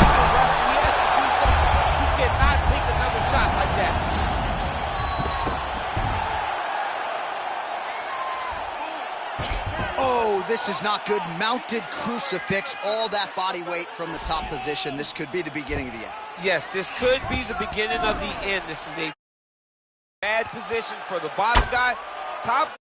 He has to do something. He cannot take another shot like that. Oh, this is not good. Mounted crucifix, all that body weight from the top position. This could be the beginning of the end. Yes, this could be the beginning of the end. This is a bad position for the bottom guy. Top